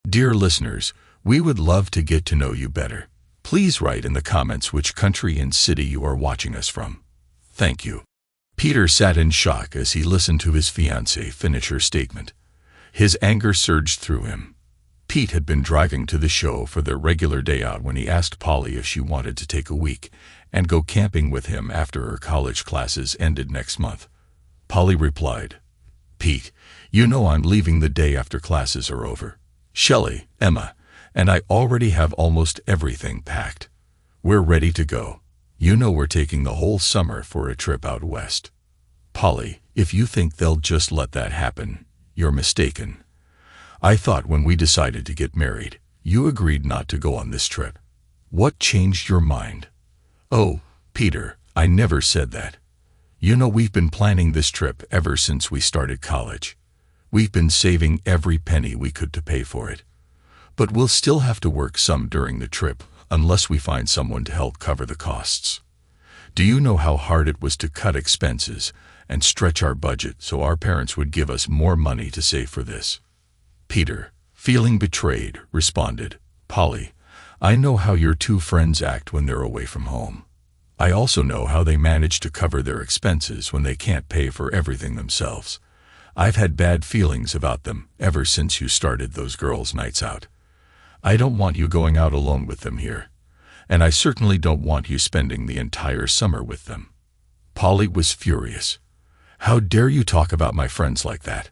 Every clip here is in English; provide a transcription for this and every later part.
Dear listeners, we would love to get to know you better. Please write in the comments which country and city you are watching us from. Thank you. Peter sat in shock as he listened to his fiancée finish her statement. His anger surged through him. Pete had been driving to the show for their regular day out when he asked Polly if she wanted to take a week and go camping with him after her college classes ended next month. Polly replied, "Pete, you know I'm leaving the day after classes are over. Shelley, Emma, and I already have almost everything packed. We're ready to go. You know we're taking the whole summer for a trip out west." "Polly, if you think they'll just let that happen, you're mistaken. I thought when we decided to get married, you agreed not to go on this trip. What changed your mind?" "Oh, Peter, I never said that. You know we've been planning this trip ever since we started college. We've been saving every penny we could to pay for it. But we'll still have to work some during the trip unless we find someone to help cover the costs. Do you know how hard it was to cut expenses and stretch our budget so our parents would give us more money to save for this?" Peter, feeling betrayed, responded, "Polly, I know how your two friends act when they're away from home. I also know how they manage to cover their expenses when they can't pay for everything themselves. I've had bad feelings about them ever since you started those girls' nights out. I don't want you going out alone with them here, and I certainly don't want you spending the entire summer with them." Polly was furious. "How dare you talk about my friends like that?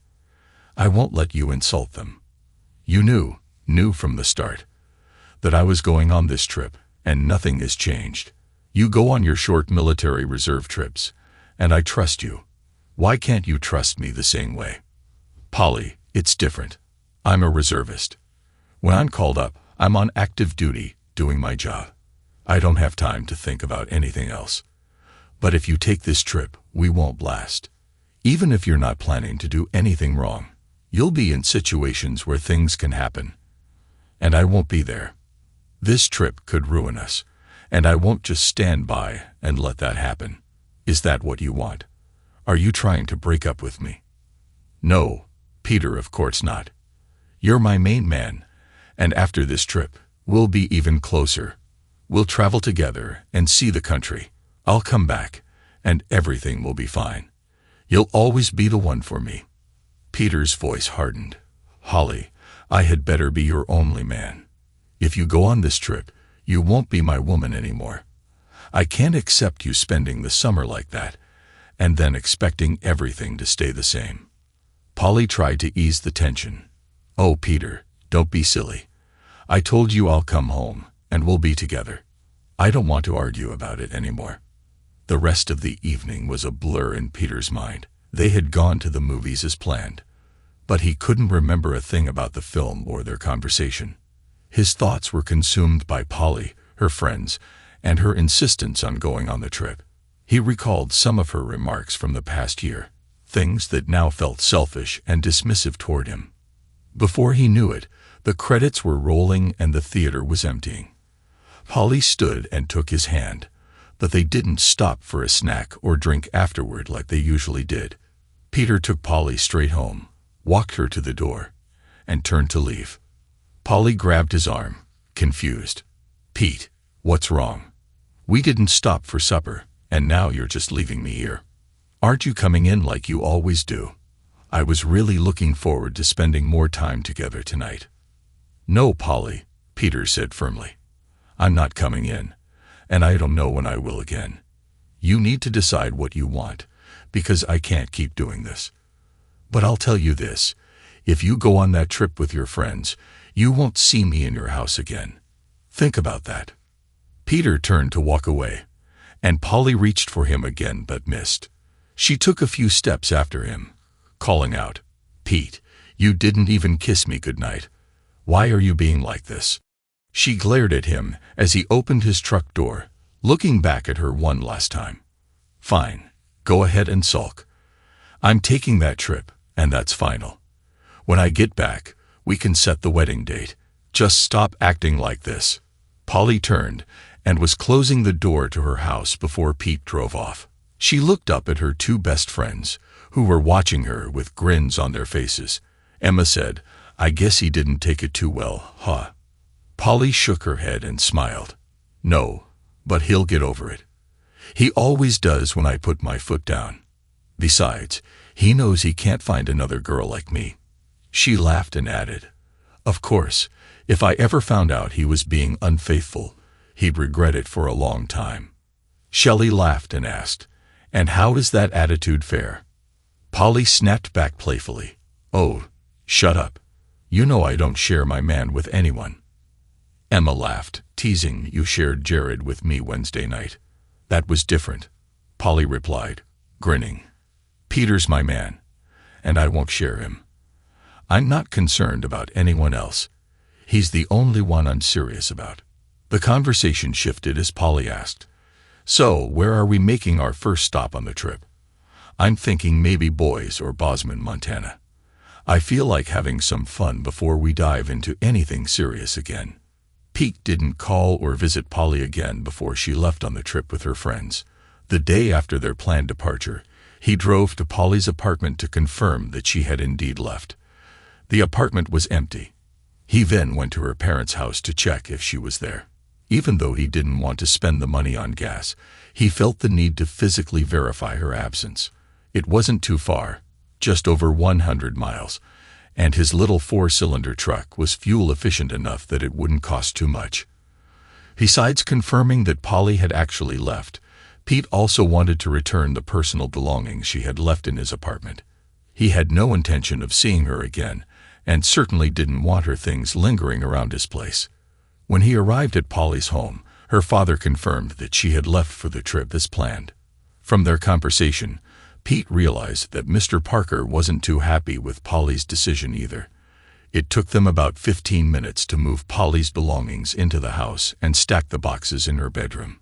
I won't let you insult them. You knew from the start, that I was going on this trip, and nothing has changed. You go on your short military reserve trips, and I trust you. Why can't you trust me the same way?" "Polly, it's different. I'm a reservist. When I'm called up, I'm on active duty, doing my job. I don't have time to think about anything else. But if you take this trip, we won't last. Even if you're not planning to do anything wrong, you'll be in situations where things can happen. And I won't be there. This trip could ruin us, and I won't just stand by and let that happen. Is that what you want? Are you trying to break up with me?" "No, Peter, of course not. You're my main man, and after this trip, we'll be even closer. We'll travel together and see the country. I'll come back, and everything will be fine. You'll always be the one for me." Peter's voice hardened. "Polly, I had better be your only man. If you go on this trip, you won't be my woman anymore. I can't accept you spending the summer like that, and then expecting everything to stay the same." Polly tried to ease the tension. "Oh, Peter, don't be silly. I told you I'll come home, and we'll be together. I don't want to argue about it anymore." The rest of the evening was a blur in Peter's mind. They had gone to the movies as planned, but he couldn't remember a thing about the film or their conversation. His thoughts were consumed by Polly, her friends, and her insistence on going on the trip. He recalled some of her remarks from the past year, things that now felt selfish and dismissive toward him. Before he knew it, the credits were rolling and the theater was emptying. Polly stood and took his hand, but they didn't stop for a snack or drink afterward like they usually did. Peter took Polly straight home, walked her to the door, and turned to leave. Polly grabbed his arm, confused. "Pete, what's wrong? We didn't stop for supper, and now you're just leaving me here. Aren't you coming in like you always do? I was really looking forward to spending more time together tonight." "No, Polly," Peter said firmly. "I'm not coming in, and I don't know when I will again. You need to decide what you want, because I can't keep doing this. But I'll tell you this, if you go on that trip with your friends, you won't see me in your house again. Think about that." Peter turned to walk away, and Polly reached for him again but missed. She took a few steps after him, calling out, "Pete, you didn't even kiss me goodnight. Why are you being like this?" She glared at him as he opened his truck door, looking back at her one last time. "Fine, go ahead and sulk. I'm taking that trip, and that's final. When I get back, we can set the wedding date. Just stop acting like this." Polly turned and was closing the door to her house before Pete drove off. She looked up at her two best friends, who were watching her with grins on their faces. Emma said, I guess he didn't take it too well, huh? Polly shook her head and smiled. No, but he'll get over it. He always does when I put my foot down. Besides, he knows he can't find another girl like me. She laughed and added, of course, if I ever found out he was being unfaithful, he'd regret it for a long time. Shelley laughed and asked, and how is that attitude fair? Polly snapped back playfully, oh, shut up. You know I don't share my man with anyone. Emma laughed, teasing, you shared Jared with me Wednesday night. That was different, Polly replied, grinning. Peter's my man, and I won't share him. I'm not concerned about anyone else. He's the only one I'm serious about. The conversation shifted as Polly asked, so where are we making our first stop on the trip? I'm thinking maybe Boise or Bozeman, Montana. I feel like having some fun before we dive into anything serious again. Pete didn't call or visit Polly again before she left on the trip with her friends. The day after their planned departure, he drove to Polly's apartment to confirm that she had indeed left. The apartment was empty. He then went to her parents' house to check if she was there. Even though he didn't want to spend the money on gas, he felt the need to physically verify her absence. It wasn't too far, just over 100 miles, and his little 4-cylinder truck was fuel efficient enough that it wouldn't cost too much. Besides confirming that Polly had actually left, Pete also wanted to return the personal belongings she had left in his apartment. He had no intention of seeing her again, and certainly didn't want her things lingering around his place. When he arrived at Polly's home, her father confirmed that she had left for the trip as planned. From their conversation, Pete realized that Mr. Parker wasn't too happy with Polly's decision either. It took them about 15 minutes to move Polly's belongings into the house and stack the boxes in her bedroom.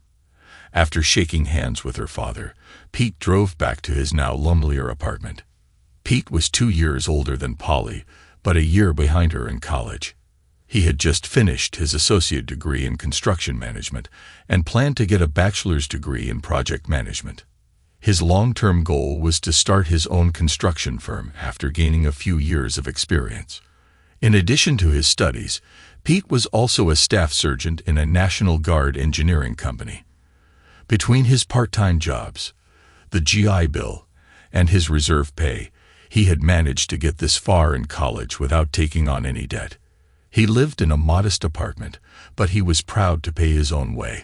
After shaking hands with her father, Pete drove back to his now lonelier apartment. Pete was 2 years older than Polly, but a year behind her in college. He had just finished his associate degree in construction management and planned to get a bachelor's degree in project management. His long-term goal was to start his own construction firm after gaining a few years of experience. In addition to his studies, Pete was also a staff sergeant in a National Guard engineering company. Between his part-time jobs, the GI Bill, and his reserve pay, he had managed to get this far in college without taking on any debt. He lived in a modest apartment, but he was proud to pay his own way.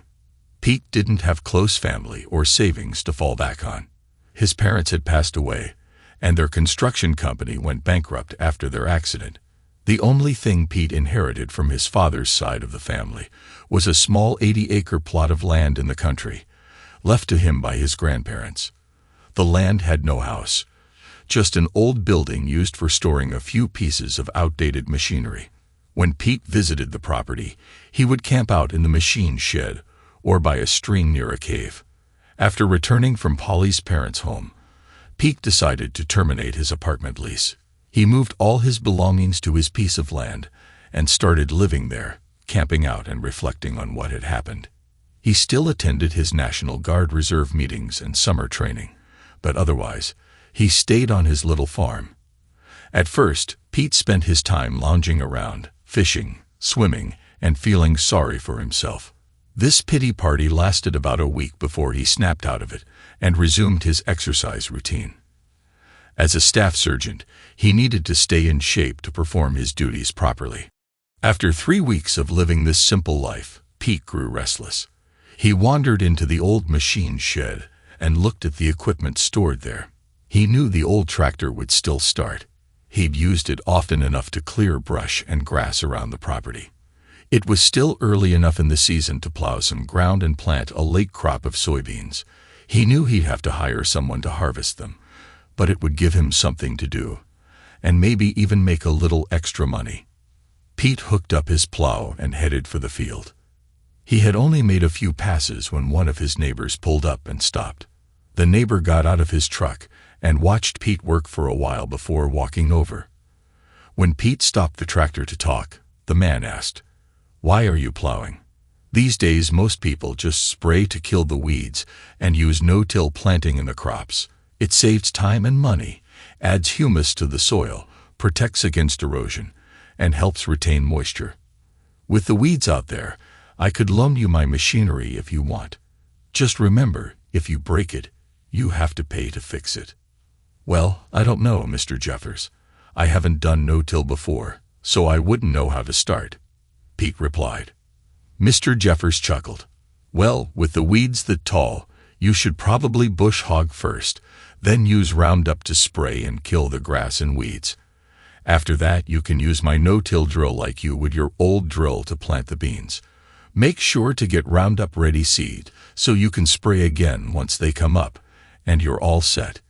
Pete didn't have close family or savings to fall back on. His parents had passed away, and their construction company went bankrupt after their accident. The only thing Pete inherited from his father's side of the family was a small 80-acre plot of land in the country, left to him by his grandparents. The land had no house, just an old building used for storing a few pieces of outdated machinery. When Pete visited the property, he would camp out in the machine shed or by a stream near a cave. After returning from Polly's parents' home, Pete decided to terminate his apartment lease. He moved all his belongings to his piece of land and started living there, camping out and reflecting on what had happened. He still attended his National Guard Reserve meetings and summer training, but otherwise, he stayed on his little farm. At first, Pete spent his time lounging around, fishing, swimming, and feeling sorry for himself. This pity party lasted about a week before he snapped out of it and resumed his exercise routine. As a staff sergeant, he needed to stay in shape to perform his duties properly. After 3 weeks of living this simple life, Pete grew restless. He wandered into the old machine shed and looked at the equipment stored there. He knew the old tractor would still start. He'd used it often enough to clear brush and grass around the property. It was still early enough in the season to plow some ground and plant a late crop of soybeans. He knew he'd have to hire someone to harvest them, but it would give him something to do, and maybe even make a little extra money. Pete hooked up his plow and headed for the field. He had only made a few passes when one of his neighbors pulled up and stopped. The neighbor got out of his truck and watched Pete work for a while before walking over. When Pete stopped the tractor to talk, the man asked, "Why are you plowing? These days most people just spray to kill the weeds and use no-till planting in the crops. It saves time and money, adds humus to the soil, protects against erosion, and helps retain moisture. With the weeds out there, I could loan you my machinery if you want. Just remember, if you break it, you have to pay to fix it. Well, I don't know, Mr. Jeffers. I haven't done no-till before, so I wouldn't know how to start, Pete replied. Mr. Jeffers chuckled. Well, with the weeds that tall, you should probably bush hog first, then use Roundup to spray and kill the grass and weeds. After that, you can use my no-till drill like you would your old drill to plant the beans. Make sure to get Roundup ready seed so you can spray again once they come up, and you're all set.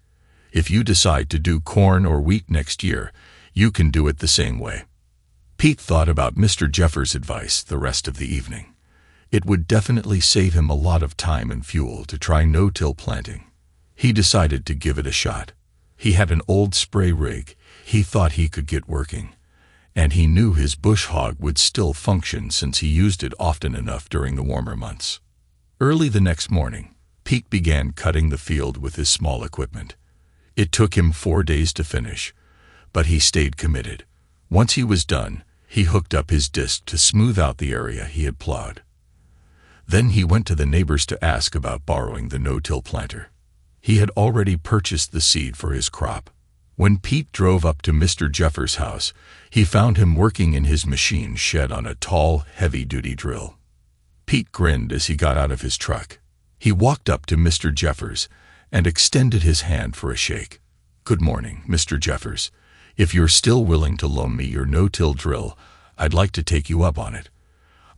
If you decide to do corn or wheat next year, you can do it the same way. Pete thought about Mr. Jeffers' advice the rest of the evening. It would definitely save him a lot of time and fuel to try no-till planting. He decided to give it a shot. He had an old spray rig he thought he could get working, and he knew his bush hog would still function since he used it often enough during the warmer months. Early the next morning, Pete began cutting the field with his small equipment. It took him 4 days to finish, but he stayed committed. Once he was done, he hooked up his disc to smooth out the area he had plowed. Then he went to the neighbors to ask about borrowing the no-till planter. He had already purchased the seed for his crop. When Pete drove up to Mr. Jeffers' house, he found him working in his machine shed on a tall, heavy-duty drill. Pete grinned as he got out of his truck. He walked up to Mr. Jeffers and extended his hand for a shake. Good morning, Mr. Jeffers. If you're still willing to loan me your no-till drill, I'd like to take you up on it.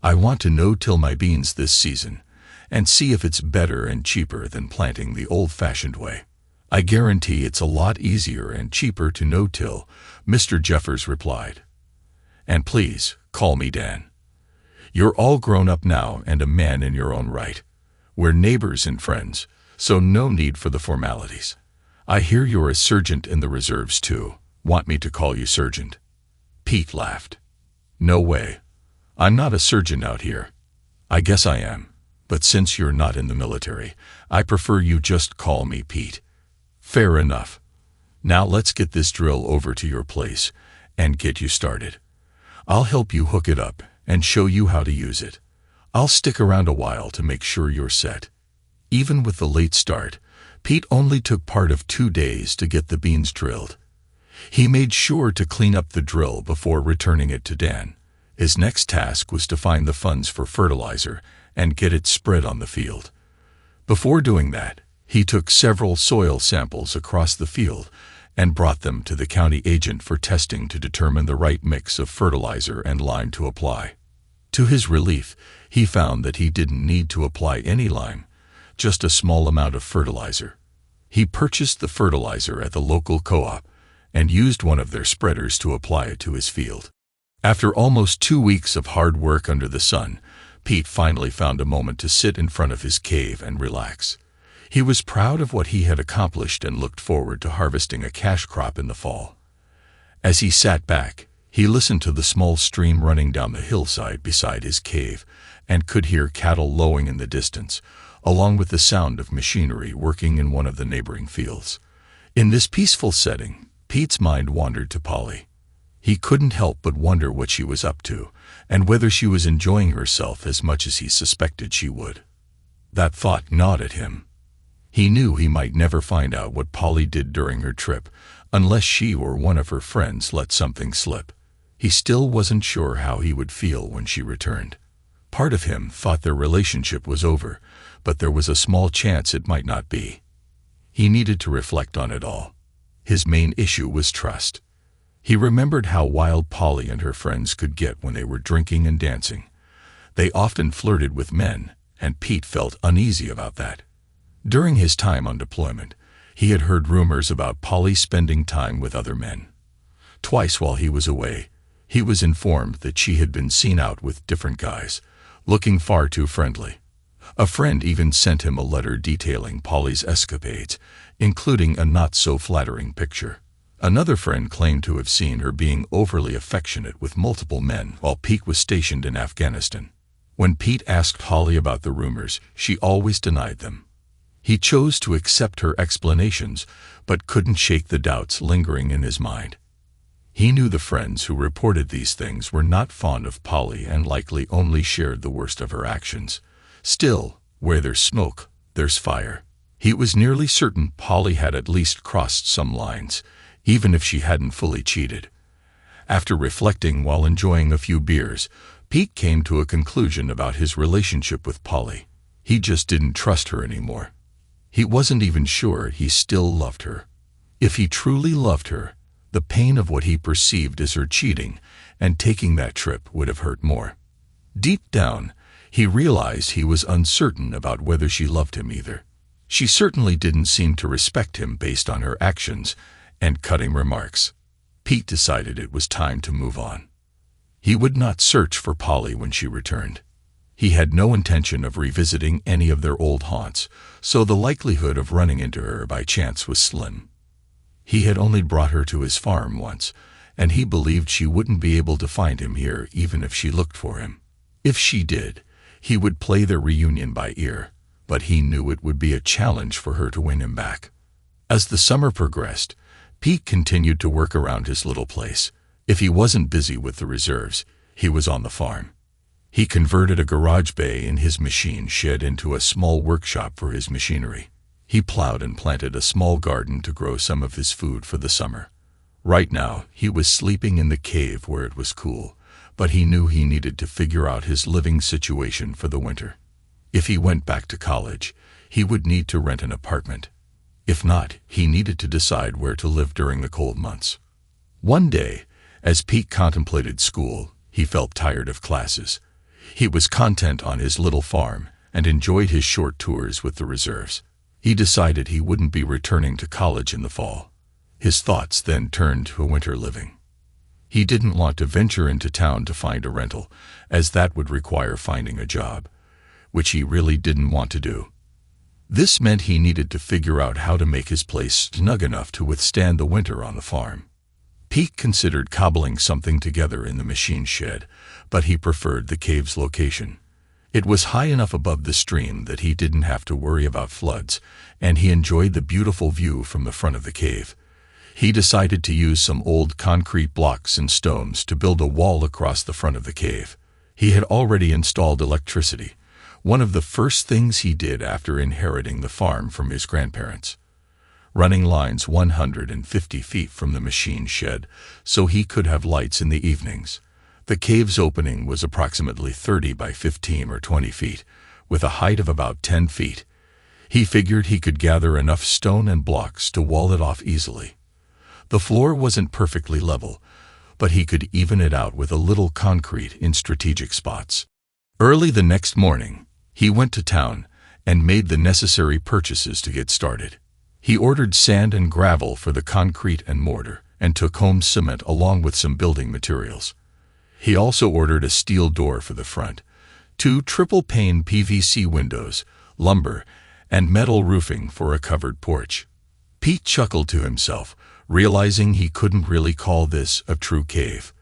I want to no-till my beans this season and see if it's better and cheaper than planting the old-fashioned way. I guarantee it's a lot easier and cheaper to no-till, Mr. Jeffers replied. And please, call me Dan. You're all grown up now and a man in your own right. We're neighbors and friends, so no need for the formalities. I hear you're a sergeant in the reserves too. Want me to call you Sergeant? Pete laughed. No way. I'm not a sergeant out here. I guess I am, but since you're not in the military, I prefer you just call me Pete. Fair enough. Now let's get this drill over to your place and get you started. I'll help you hook it up and show you how to use it. I'll stick around a while to make sure you're set. Even with the late start, Pete only took part of 2 days to get the beans drilled. He made sure to clean up the drill before returning it to Dan. His next task was to find the funds for fertilizer and get it spread on the field. Before doing that, he took several soil samples across the field and brought them to the county agent for testing to determine the right mix of fertilizer and lime to apply. To his relief, he found that he didn't need to apply any lime, just a small amount of fertilizer. He purchased the fertilizer at the local co-op and used one of their spreaders to apply it to his field. After almost 2 weeks of hard work under the sun, Pete finally found a moment to sit in front of his cave and relax. He was proud of what he had accomplished and looked forward to harvesting a cash crop in the fall. As he sat back, he listened to the small stream running down the hillside beside his cave and could hear cattle lowing in the distance, along with the sound of machinery working in one of the neighboring fields. In this peaceful setting, Pete's mind wandered to Polly. He couldn't help but wonder what she was up to and whether she was enjoying herself as much as he suspected she would. That thought gnawed at him. He knew he might never find out what Polly did during her trip unless she or one of her friends let something slip. He still wasn't sure how he would feel when she returned. Part of him thought their relationship was over, but there was a small chance it might not be. He needed to reflect on it all. His main issue was trust. He remembered how wild Polly and her friends could get when they were drinking and dancing. They often flirted with men, and Pete felt uneasy about that. During his time on deployment, he had heard rumors about Polly spending time with other men. Twice while he was away, he was informed that she had been seen out with different guys, looking far too friendly. A friend even sent him a letter detailing Polly's escapades, including a not-so-flattering picture. Another friend claimed to have seen her being overly affectionate with multiple men while Pete was stationed in Afghanistan. When Pete asked Polly about the rumors, she always denied them. He chose to accept her explanations, but couldn't shake the doubts lingering in his mind. He knew the friends who reported these things were not fond of Polly and likely only shared the worst of her actions. Still, where there's smoke, there's fire. He was nearly certain Polly had at least crossed some lines, even if she hadn't fully cheated. After reflecting while enjoying a few beers, Pete came to a conclusion about his relationship with Polly. He just didn't trust her anymore. He wasn't even sure he still loved her. If he truly loved her, the pain of what he perceived as her cheating and taking that trip would have hurt more. Deep down, he realized he was uncertain about whether she loved him either. She certainly didn't seem to respect him based on her actions and cutting remarks. Pete decided it was time to move on. He would not search for Polly when she returned. He had no intention of revisiting any of their old haunts, so the likelihood of running into her by chance was slim. He had only brought her to his farm once, and he believed she wouldn't be able to find him here even if she looked for him. If she did, he would play their reunion by ear, but he knew it would be a challenge for her to win him back. As the summer progressed, Pete continued to work around his little place. If he wasn't busy with the reserves, he was on the farm. He converted a garage bay in his machine shed into a small workshop for his machinery. He plowed and planted a small garden to grow some of his food for the summer. Right now, he was sleeping in the cave where it was cool, but he knew he needed to figure out his living situation for the winter. If he went back to college, he would need to rent an apartment. If not, he needed to decide where to live during the cold months. One day, as Pete contemplated school, he felt tired of classes. He was content on his little farm and enjoyed his short tours with the reserves. He decided he wouldn't be returning to college in the fall. His thoughts then turned to winter living. He didn't want to venture into town to find a rental, as that would require finding a job, which he really didn't want to do. This meant he needed to figure out how to make his place snug enough to withstand the winter on the farm. Pete considered cobbling something together in the machine shed, but he preferred the cave's location. It was high enough above the stream that he didn't have to worry about floods, and he enjoyed the beautiful view from the front of the cave. He decided to use some old concrete blocks and stones to build a wall across the front of the cave. He had already installed electricity, one of the first things he did after inheriting the farm from his grandparents. Running lines 150 feet from the machine shed so he could have lights in the evenings. The cave's opening was approximately 30 by 15 or 20 feet, with a height of about 10 feet. He figured he could gather enough stone and blocks to wall it off easily. The floor wasn't perfectly level, but he could even it out with a little concrete in strategic spots. Early the next morning, he went to town and made the necessary purchases to get started. He ordered sand and gravel for the concrete and mortar, and took home cement along with some building materials. He also ordered a steel door for the front, 2 triple-pane PVC windows, lumber, and metal roofing for a covered porch. Pete chuckled to himself, realizing he couldn't really call this a true cave.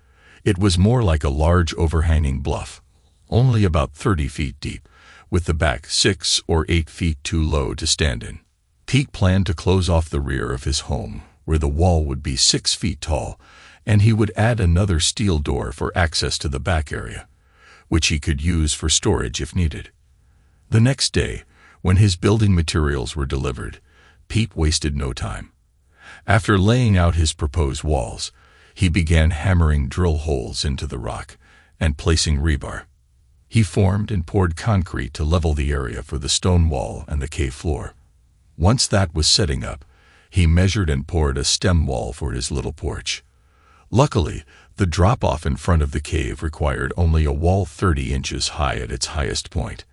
It was more like a large overhanging bluff, only about 30 feet deep, with the back 6 or 8 feet too low to stand in. Pete planned to close off the rear of his home, where the wall would be 6 feet tall, and he would add another steel door for access to the back area, which he could use for storage if needed. The next day, when his building materials were delivered, Pete wasted no time. After laying out his proposed walls, he began hammering drill holes into the rock and placing rebar. He formed and poured concrete to level the area for the stone wall and the cave floor. Once that was setting up, he measured and poured a stem wall for his little porch. Luckily, the drop-off in front of the cave required only a wall 30 inches high at its highest point.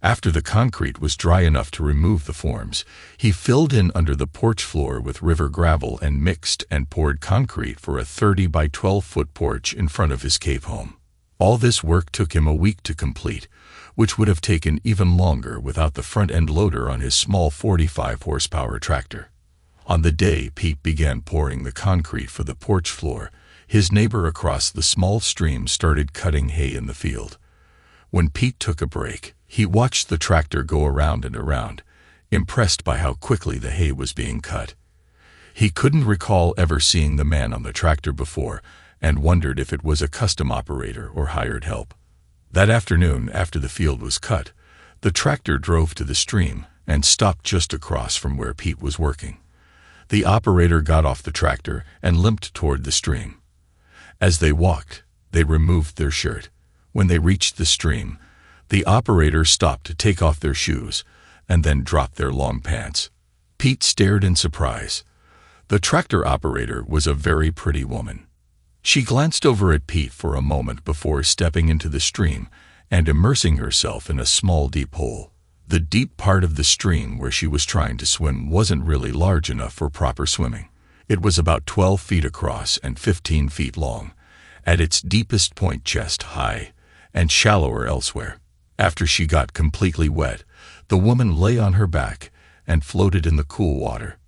After the concrete was dry enough to remove the forms, he filled in under the porch floor with river gravel and mixed and poured concrete for a 30 by 12-foot porch in front of his cave home. All this work took him a week to complete, which would have taken even longer without the front-end loader on his small 45-horsepower tractor. On the day Pete began pouring the concrete for the porch floor, his neighbor across the small stream started cutting hay in the field. When Pete took a break, he watched the tractor go around and around, impressed by how quickly the hay was being cut. He couldn't recall ever seeing the man on the tractor before and wondered if it was a custom operator or hired help. That afternoon, after the field was cut, the tractor drove to the stream and stopped just across from where Pete was working. The operator got off the tractor and limped toward the stream. As they walked, they removed their shirt. When they reached the stream, the operator stopped to take off their shoes and then dropped their long pants. Pete stared in surprise. The tractor operator was a very pretty woman. She glanced over at Pete for a moment before stepping into the stream and immersing herself in a small deep hole. The deep part of the stream where she was trying to swim wasn't really large enough for proper swimming. It was about 12 feet across and 15 feet long, at its deepest point chest high, and shallower elsewhere. After she got completely wet, the woman lay on her back and floated in the cool water.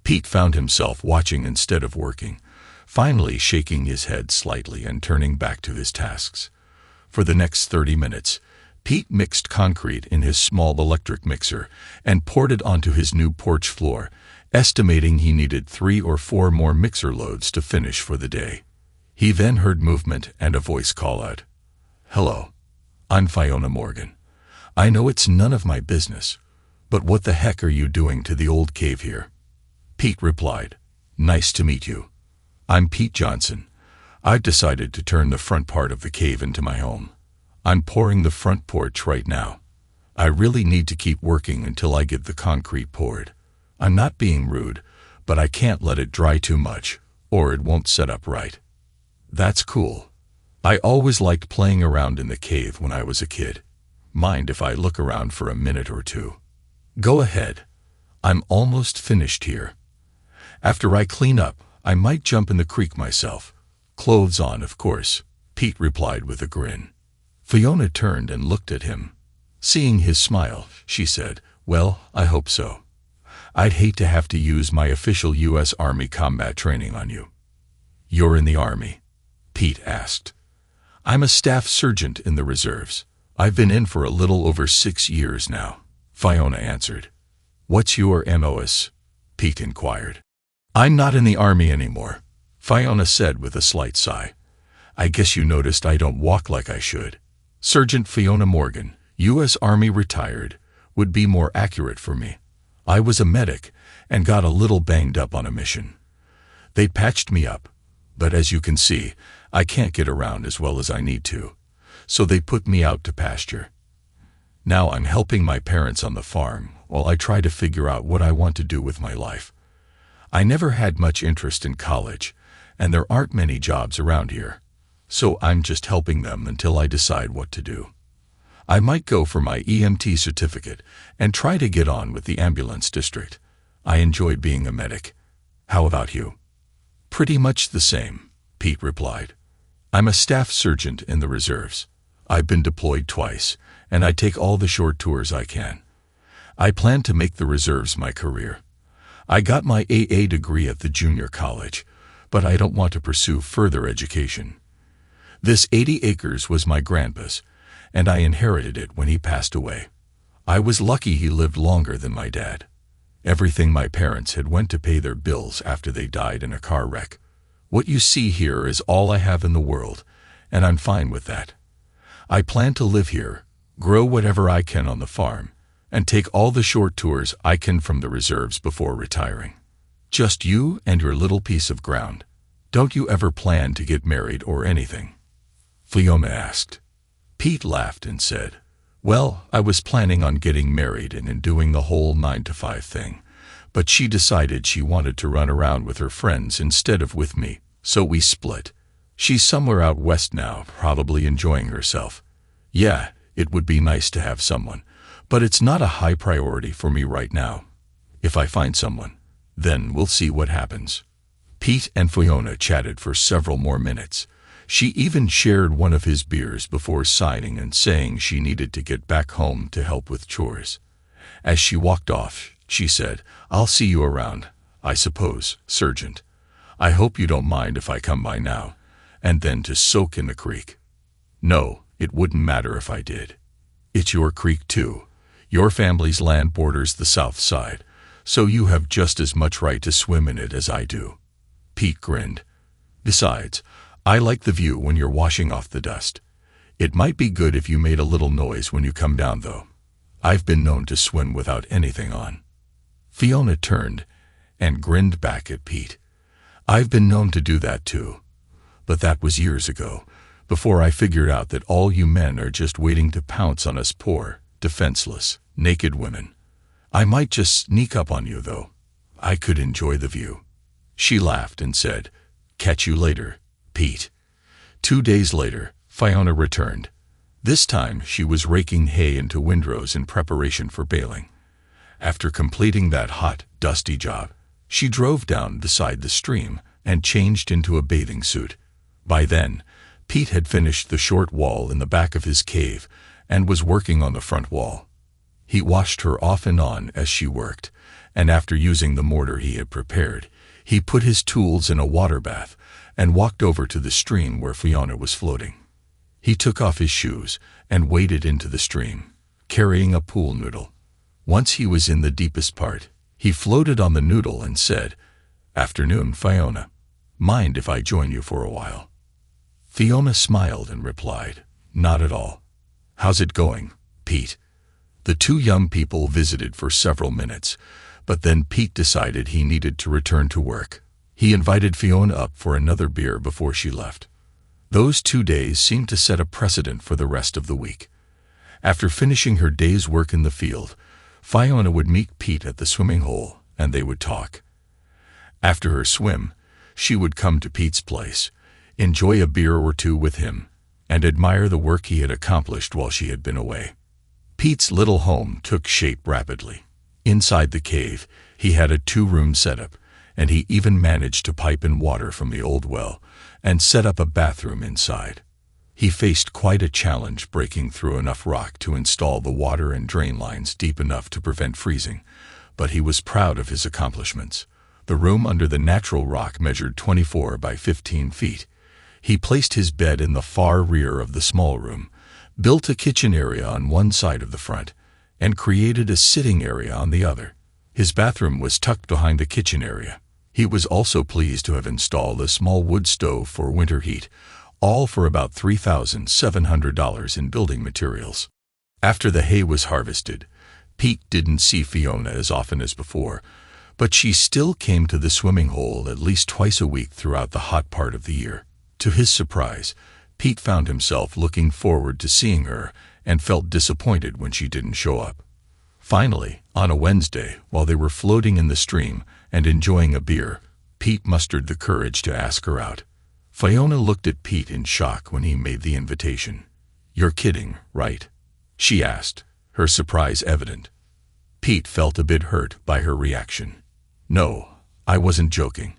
Pete found himself watching instead of working, finally shaking his head slightly and turning back to his tasks. For the next 30 minutes, Pete mixed concrete in his small electric mixer and poured it onto his new porch floor, estimating he needed 3 or 4 more mixer loads to finish for the day. He then heard movement and a voice call out, "Hello, I'm Fiona Morgan. I know it's none of my business, but what the heck are you doing to the old cave here?" Pete replied, "Nice to meet you. I'm Pete Johnson. I've decided to turn the front part of the cave into my home. I'm pouring the front porch right now. I really need to keep working until I get the concrete poured. I'm not being rude, but I can't let it dry too much, or it won't set up right." "That's cool. I always liked playing around in the cave when I was a kid. Mind if I look around for a minute or two?" "Go ahead. I'm almost finished here. After I clean up, I might jump in the creek myself. Clothes on, of course," Pete replied with a grin. Fiona turned and looked at him. Seeing his smile, she said, "Well, I hope so. I'd hate to have to use my official U.S. Army combat training on you." "You're in the Army?" Pete asked. "I'm a staff sergeant in the reserves. I've been in for a little over 6 years now," Fiona answered. "What's your MOS?" Pete inquired. "I'm not in the Army anymore," Fiona said with a slight sigh. "I guess you noticed I don't walk like I should. Sergeant Fiona Morgan, U.S. Army retired, would be more accurate for me. I was a medic and got a little banged up on a mission. They patched me up, but as you can see, I can't get around as well as I need to, so they put me out to pasture. Now I'm helping my parents on the farm while I try to figure out what I want to do with my life. I never had much interest in college, and there aren't many jobs around here, so I'm just helping them until I decide what to do. I might go for my EMT certificate and try to get on with the ambulance district. I enjoy being a medic. How about you?" "Pretty much the same," Pete replied. "I'm a staff sergeant in the reserves. I've been deployed twice, and I take all the short tours I can. I plan to make the reserves my career. I got my AA degree at the junior college, but I don't want to pursue further education. This 80 acres was my grandpa's, and I inherited it when he passed away. I was lucky he lived longer than my dad. Everything my parents had went to pay their bills after they died in a car wreck. What you see here is all I have in the world, and I'm fine with that. I plan to live here, grow whatever I can on the farm, and take all the short tours I can from the reserves before retiring. Just you and your little piece of ground. Don't you ever plan to get married or anything?" Fiona asked. Pete laughed and said, "Well, I was planning on getting married and doing the whole 9-to-5 thing, but she decided she wanted to run around with her friends instead of with me, so we split. She's somewhere out west now, probably enjoying herself. Yeah, it would be nice to have someone, but it's not a high priority for me right now. If I find someone, then we'll see what happens." Pete and Fiona chatted for several more minutes. She even shared one of his beers before signing and saying she needed to get back home to help with chores. As she walked off, she said, "I'll see you around, I suppose, Sergeant. I hope you don't mind if I come by now, and then to soak in the creek." "No, it wouldn't matter if I did. It's your creek too. Your family's land borders the south side, so you have just as much right to swim in it as I do. Pete grinned. Besides, I like the view when you're washing off the dust. It might be good if you made a little noise when you come down, though. I've been known to swim without anything on. Fiona turned and grinned back at Pete. I've been known to do that too. But that was years ago, before I figured out that all you men are just waiting to pounce on us poor, defenseless, naked women. I might just sneak up on you, though. I could enjoy the view. She laughed and said, Catch you later, Pete. 2 days later, Fiona returned. This time she was raking hay into windrows in preparation for baling. After completing that hot, dusty job, she drove down beside the stream and changed into a bathing suit. By then, Pete had finished the short wall in the back of his cave and was working on the front wall. He washed her off and on as she worked, and after using the mortar he had prepared, he put his tools in a water bath and walked over to the stream where Fiona was floating. He took off his shoes and waded into the stream, carrying a pool noodle. Once he was in the deepest part, he floated on the noodle and said, Afternoon, Fiona. Mind if I join you for a while? Fiona smiled and replied, Not at all. How's it going, Pete? The two young people visited for several minutes, but then Pete decided he needed to return to work. He invited Fiona up for another beer before she left. Those 2 days seemed to set a precedent for the rest of the week. After finishing her day's work in the field, Fiona would meet Pete at the swimming hole, and they would talk. After her swim, she would come to Pete's place, enjoy a beer or two with him, and admire the work he had accomplished while she had been away. Pete's little home took shape rapidly. Inside the cave, he had a 2-room setup, and he even managed to pipe in water from the old well and set up a bathroom inside. He faced quite a challenge breaking through enough rock to install the water and drain lines deep enough to prevent freezing, but he was proud of his accomplishments. The room under the natural rock measured 24 by 15 feet. He placed his bed in the far rear of the small room, built a kitchen area on one side of the front, and created a sitting area on the other. His bathroom was tucked behind the kitchen area. He was also pleased to have installed a small wood stove for winter heat, all for about $3,700 in building materials. After the hay was harvested, Pete didn't see Fiona as often as before, but she still came to the swimming hole at least twice a week throughout the hot part of the year. To his surprise, Pete found himself looking forward to seeing her and felt disappointed when she didn't show up. Finally, on a Wednesday, while they were floating in the stream and enjoying a beer, Pete mustered the courage to ask her out. Fiona looked at Pete in shock when he made the invitation. You're kidding, right? She asked, her surprise evident. Pete felt a bit hurt by her reaction. No, I wasn't joking.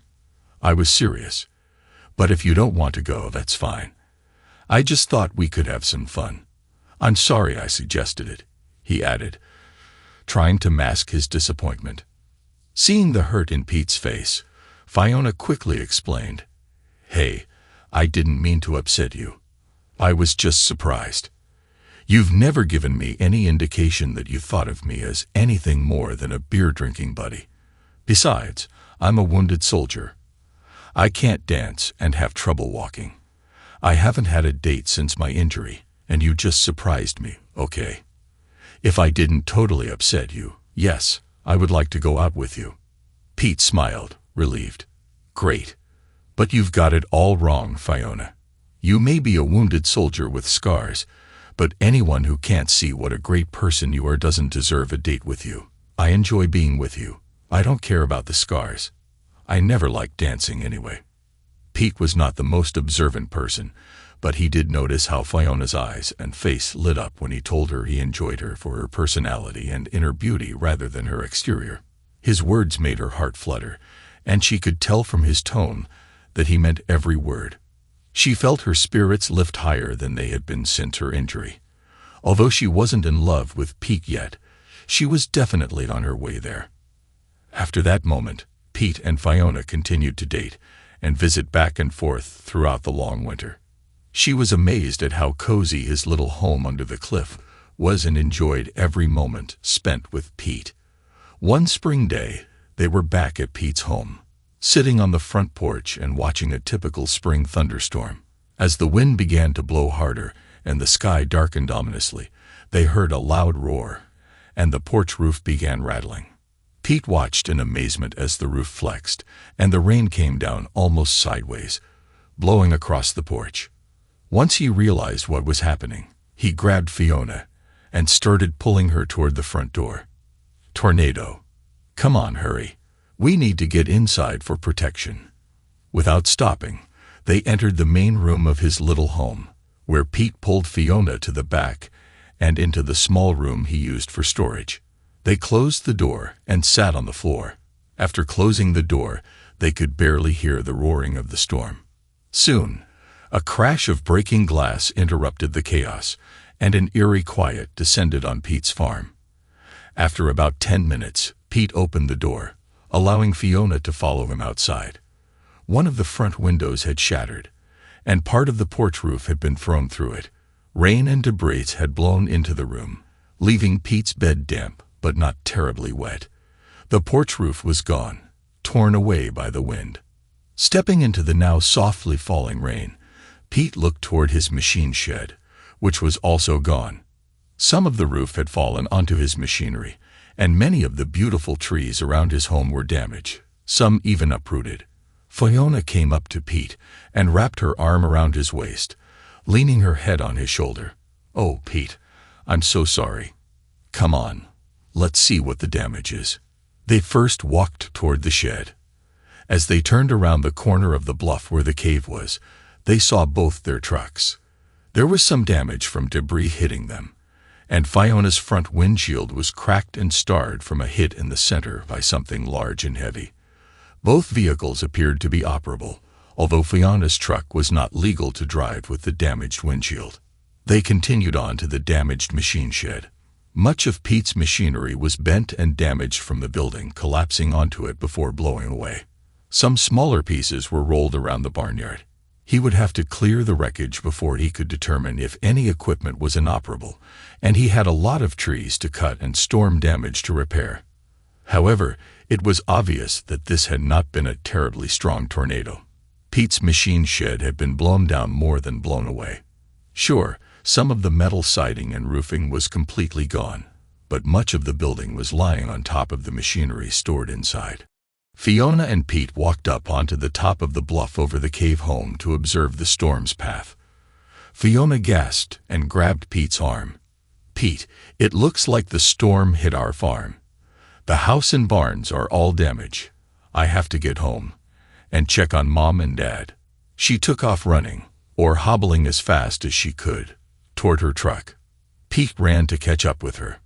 I was serious. But if you don't want to go, that's fine. I just thought we could have some fun. I'm sorry I suggested it, he added, trying to mask his disappointment. Seeing the hurt in Pete's face, Fiona quickly explained, Hey, I didn't mean to upset you. I was just surprised. You've never given me any indication that you thought of me as anything more than a beer-drinking buddy. Besides, I'm a wounded soldier. I can't dance and have trouble walking. I haven't had a date since my injury, and you just surprised me, okay? If I didn't totally upset you, yes, I would like to go out with you. Pete smiled, relieved. Great. But you've got it all wrong, Fiona. You may be a wounded soldier with scars, but anyone who can't see what a great person you are doesn't deserve a date with you. I enjoy being with you. I don't care about the scars. I never liked dancing anyway. Pete was not the most observant person, but he did notice how Fiona's eyes and face lit up when he told her he enjoyed her for her personality and inner beauty rather than her exterior. His words made her heart flutter, and she could tell from his tone that he meant every word. She felt her spirits lift higher than they had been since her injury. Although she wasn't in love with Pete yet, she was definitely on her way there. After that moment, Pete and Fiona continued to date and visit back and forth throughout the long winter. She was amazed at how cozy his little home under the cliff was and enjoyed every moment spent with Pete. One spring day, they were back at Pete's home, sitting on the front porch and watching a typical spring thunderstorm. As the wind began to blow harder and the sky darkened ominously, they heard a loud roar, and the porch roof began rattling. Pete watched in amazement as the roof flexed, and the rain came down almost sideways, blowing across the porch. Once he realized what was happening, he grabbed Fiona and started pulling her toward the front door. "Tornado! Come on, hurry. We need to get inside for protection." Without stopping, they entered the main room of his little home, where Pete pulled Fiona to the back and into the small room he used for storage. They closed the door and sat on the floor. After closing the door, they could barely hear the roaring of the storm. Soon, a crash of breaking glass interrupted the chaos, and an eerie quiet descended on Pete's farm. After about 10 minutes, Pete opened the door, allowing Fiona to follow him outside. One of the front windows had shattered, and part of the porch roof had been thrown through it. Rain and debris had blown into the room, leaving Pete's bed damp but not terribly wet. The porch roof was gone, torn away by the wind. Stepping into the now softly falling rain, Pete looked toward his machine shed, which was also gone. Some of the roof had fallen onto his machinery, and many of the beautiful trees around his home were damaged, some even uprooted. Fiona came up to Pete and wrapped her arm around his waist, leaning her head on his shoulder. "Oh, Pete, I'm so sorry. Come on, let's see what the damage is." They first walked toward the shed. As they turned around the corner of the bluff where the cave was, they saw both their trucks. There was some damage from debris hitting them, and Fiona's front windshield was cracked and starred from a hit in the center by something large and heavy. Both vehicles appeared to be operable, although Fiona's truck was not legal to drive with the damaged windshield. They continued on to the damaged machine shed. Much of Pete's machinery was bent and damaged from the building collapsing onto it before blowing away. Some smaller pieces were rolled around the barnyard. He would have to clear the wreckage before he could determine if any equipment was inoperable, and he had a lot of trees to cut and storm damage to repair. However, it was obvious that this had not been a terribly strong tornado. Pete's machine shed had been blown down more than blown away. Sure, some of the metal siding and roofing was completely gone, but much of the building was lying on top of the machinery stored inside. Fiona and Pete walked up onto the top of the bluff over the cave home to observe the storm's path. Fiona gasped and grabbed Pete's arm. "Pete, it looks like the storm hit our farm. The house and barns are all damaged. I have to get home and check on Mom and Dad." She took off running, or hobbling as fast as she could, toward her truck. Pete ran to catch up with her.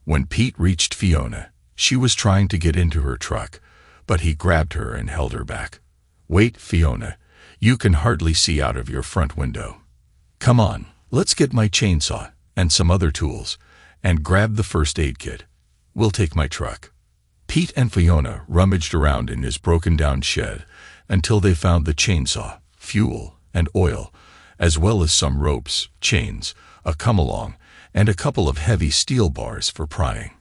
When Pete reached Fiona, she was trying to get into her truck, but he grabbed her and held her back. "Wait, Fiona, you can hardly see out of your front window. Come on, let's get my chainsaw and some other tools, and grab the first aid kit. We'll take my truck." Pete and Fiona rummaged around in his broken-down shed until they found the chainsaw, fuel, and oil, as well as some ropes, chains, a come-along, and a couple of heavy steel bars for prying.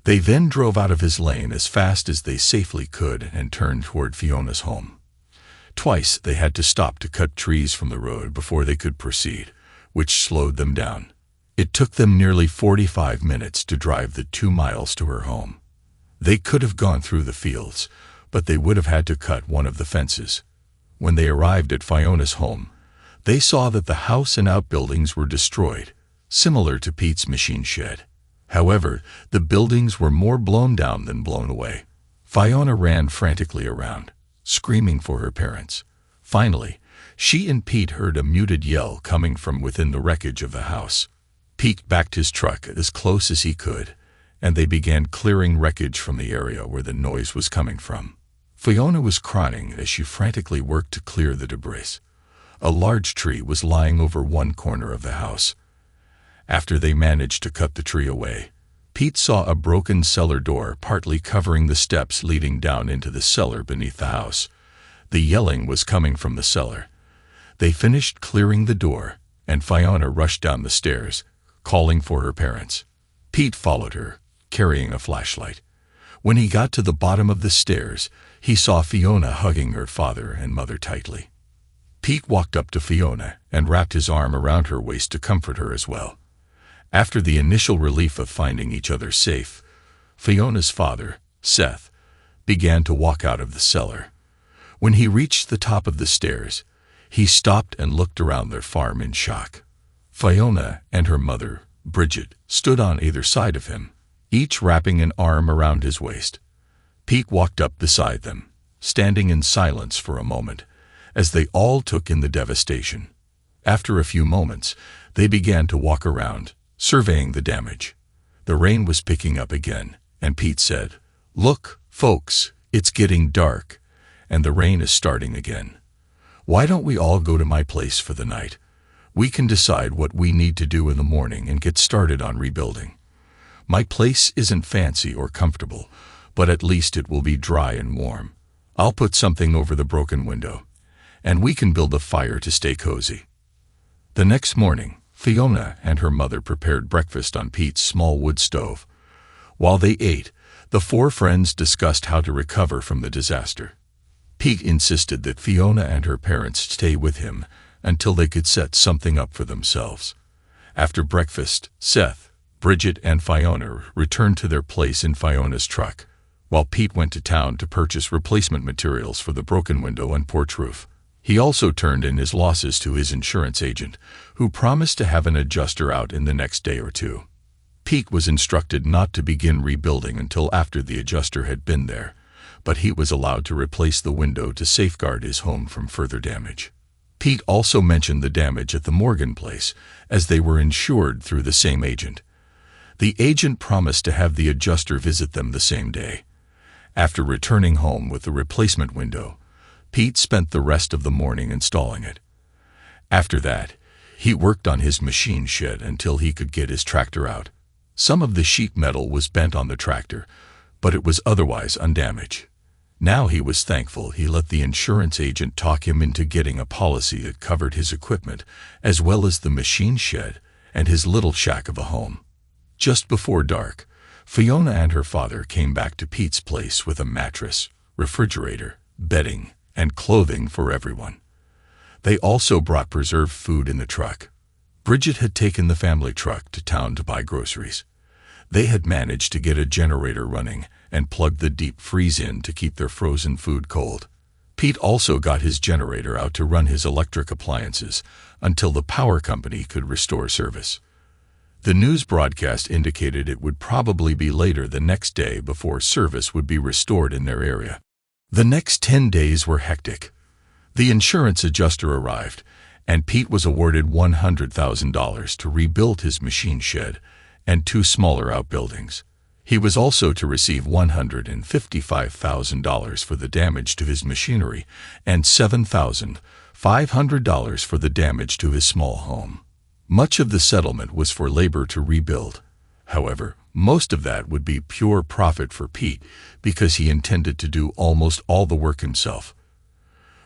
They then drove out of his lane as fast as they safely could and turned toward Fiona's home. Twice they had to stop to cut trees from the road before they could proceed, which slowed them down. It took them nearly 45 minutes to drive the 2 miles to her home. They could have gone through the fields, but they would have had to cut one of the fences. When they arrived at Fiona's home, they saw that the house and outbuildings were destroyed, similar to Pete's machine shed. However, the buildings were more blown down than blown away. Fiona ran frantically around, screaming for her parents. Finally, she and Pete heard a muted yell coming from within the wreckage of the house. Pete backed his truck as close as he could, and they began clearing wreckage from the area where the noise was coming from. Fiona was crying as she frantically worked to clear the debris. A large tree was lying over one corner of the house. After they managed to cut the tree away, Pete saw a broken cellar door partly covering the steps leading down into the cellar beneath the house. The yelling was coming from the cellar. They finished clearing the door, and Fiona rushed down the stairs, calling for her parents. Pete followed her, carrying a flashlight. When he got to the bottom of the stairs, he saw Fiona hugging her father and mother tightly. Pete walked up to Fiona and wrapped his arm around her waist to comfort her as well. After the initial relief of finding each other safe, Fiona's father, Seth, began to walk out of the cellar. When he reached the top of the stairs, he stopped and looked around their farm in shock. Fiona and her mother, Bridget, stood on either side of him, each wrapping an arm around his waist. Pete walked up beside them, standing in silence for a moment, as they all took in the devastation. After a few moments, they began to walk around, surveying the damage. The rain was picking up again, and Pete said, "Look, folks, it's getting dark, and the rain is starting again. Why don't we all go to my place for the night? We can decide what we need to do in the morning and get started on rebuilding. My place isn't fancy or comfortable, but at least it will be dry and warm. I'll put something over the broken window, and we can build a fire to stay cozy." The next morning, Fiona and her mother prepared breakfast on Pete's small wood stove. While they ate, the four friends discussed how to recover from the disaster. Pete insisted that Fiona and her parents stay with him until they could set something up for themselves. After breakfast, Seth, Bridget, and Fiona returned to their place in Fiona's truck, while Pete went to town to purchase replacement materials for the broken window and porch roof. He also turned in his losses to his insurance agent, who promised to have an adjuster out in the next day or two. Pete was instructed not to begin rebuilding until after the adjuster had been there, but he was allowed to replace the window to safeguard his home from further damage. Pete also mentioned the damage at the Morgan place, as they were insured through the same agent. The agent promised to have the adjuster visit them the same day. After returning home with the replacement window, Pete spent the rest of the morning installing it. After that, he worked on his machine shed until he could get his tractor out. Some of the sheet metal was bent on the tractor, but it was otherwise undamaged. Now he was thankful he let the insurance agent talk him into getting a policy that covered his equipment, as well as the machine shed and his little shack of a home. Just before dark, Fiona and her father came back to Pete's place with a mattress, refrigerator, bedding, and clothing for everyone. They also brought preserved food in the truck. Bridget had taken the family truck to town to buy groceries. They had managed to get a generator running and plugged the deep freeze in to keep their frozen food cold. Pete also got his generator out to run his electric appliances until the power company could restore service. The news broadcast indicated it would probably be later the next day before service would be restored in their area. The next 10 days were hectic. The insurance adjuster arrived, and Pete was awarded $100,000 to rebuild his machine shed and 2 smaller outbuildings. He was also to receive $155,000 for the damage to his machinery and $7,500 for the damage to his small home. Much of the settlement was for labor to rebuild. However, most of that would be pure profit for Pete because he intended to do almost all the work himself.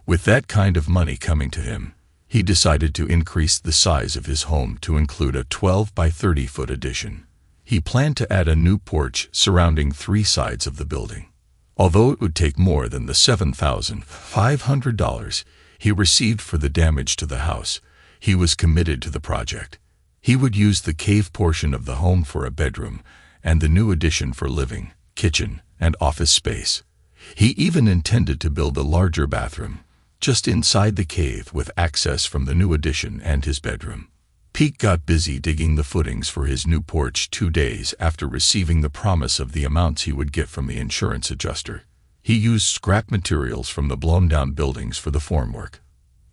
With that kind of money coming to him, he decided to increase the size of his home to include a 12 by 30-foot addition. He planned to add a new porch surrounding 3 sides of the building. Although it would take more than the $7,500 he received for the damage to the house, he was committed to the project. He would use the cave portion of the home for a bedroom and the new addition for living, kitchen, and office space. He even intended to build a larger bathroom just inside the cave with access from the new addition and his bedroom. Pete got busy digging the footings for his new porch 2 days after receiving the promise of the amounts he would get from the insurance adjuster. He used scrap materials from the blown-down buildings for the formwork.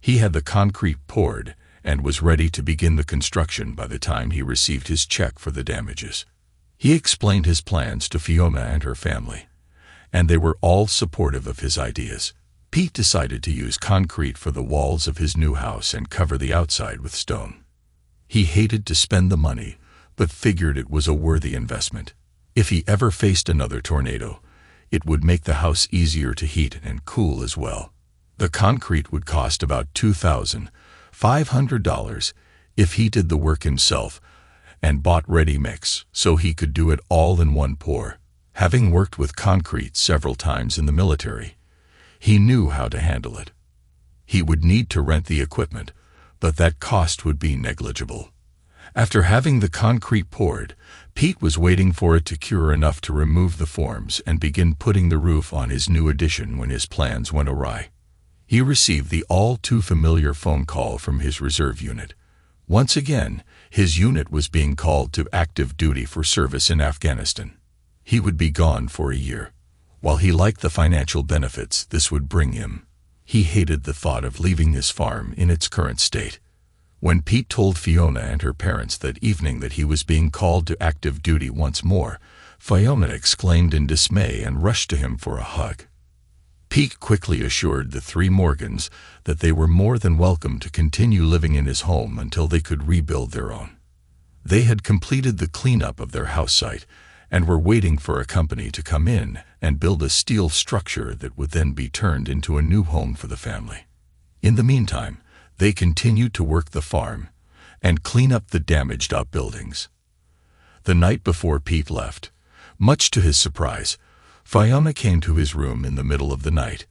He had the concrete poured and was ready to begin the construction by the time he received his check for the damages. He explained his plans to Fiona and her family, and they were all supportive of his ideas. Pete decided to use concrete for the walls of his new house and cover the outside with stone. He hated to spend the money, but figured it was a worthy investment. If he ever faced another tornado, it would make the house easier to heat and cool as well. The concrete would cost about $2,500 if he did the work himself and bought ready mix so he could do it all in one pour. Having worked with concrete several times in the military, he knew how to handle it. He would need to rent the equipment, but that cost would be negligible. After having the concrete poured, Pete was waiting for it to cure enough to remove the forms and begin putting the roof on his new addition when his plans went awry. He received the all-too-familiar phone call from his reserve unit. Once again, his unit was being called to active duty for service in Afghanistan. He would be gone for a year. While he liked the financial benefits this would bring him, he hated the thought of leaving his farm in its current state. When Pete told Fiona and her parents that evening that he was being called to active duty once more, Fiona exclaimed in dismay and rushed to him for a hug. Pete quickly assured the three Morgans that they were more than welcome to continue living in his home until they could rebuild their own. They had completed the cleanup of their house site and were waiting for a company to come in and build a steel structure that would then be turned into a new home for the family. In the meantime, they continued to work the farm and clean up the damaged outbuildings. The night before Pete left, much to his surprise, Fiona came to his room in the middle of the night.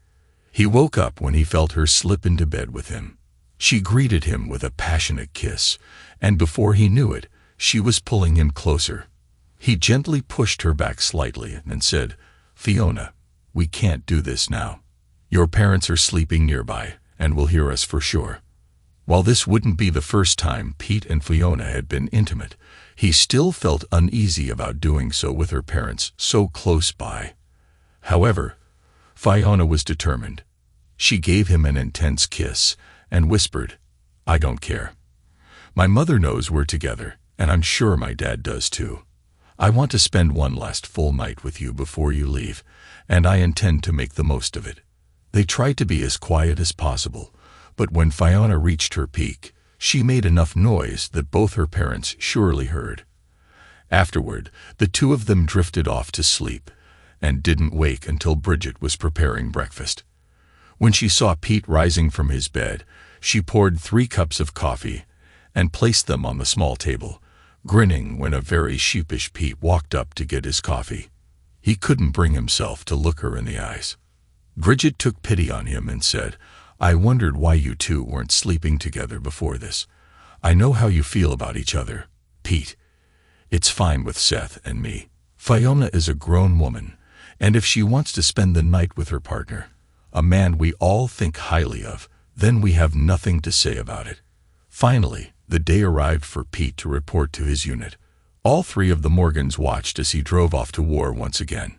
He woke up when he felt her slip into bed with him. She greeted him with a passionate kiss, and before he knew it, she was pulling him closer. He gently pushed her back slightly and said, "Fiona, we can't do this now. Your parents are sleeping nearby and will hear us for sure." While this wouldn't be the first time Pete and Fiona had been intimate, he still felt uneasy about doing so with her parents so close by. However, Fiona was determined. She gave him an intense kiss and whispered, "I don't care. My mother knows we're together, and I'm sure my dad does too. I want to spend one last full night with you before you leave, and I intend to make the most of it." They tried to be as quiet as possible, but when Fiona reached her peak, she made enough noise that both her parents surely heard. Afterward, the two of them drifted off to sleep and didn't wake until Bridget was preparing breakfast. When she saw Pete rising from his bed, she poured 3 cups of coffee and placed them on the small table, grinning when a very sheepish Pete walked up to get his coffee. He couldn't bring himself to look her in the eyes. Bridget took pity on him and said, "I wondered why you two weren't sleeping together before this. I know how you feel about each other, Pete. It's fine with Seth and me. Fiona is a grown woman, and if she wants to spend the night with her partner, a man we all think highly of, then we have nothing to say about it." Finally, the day arrived for Pete to report to his unit. All 3 of the Morgans watched as he drove off to war once again.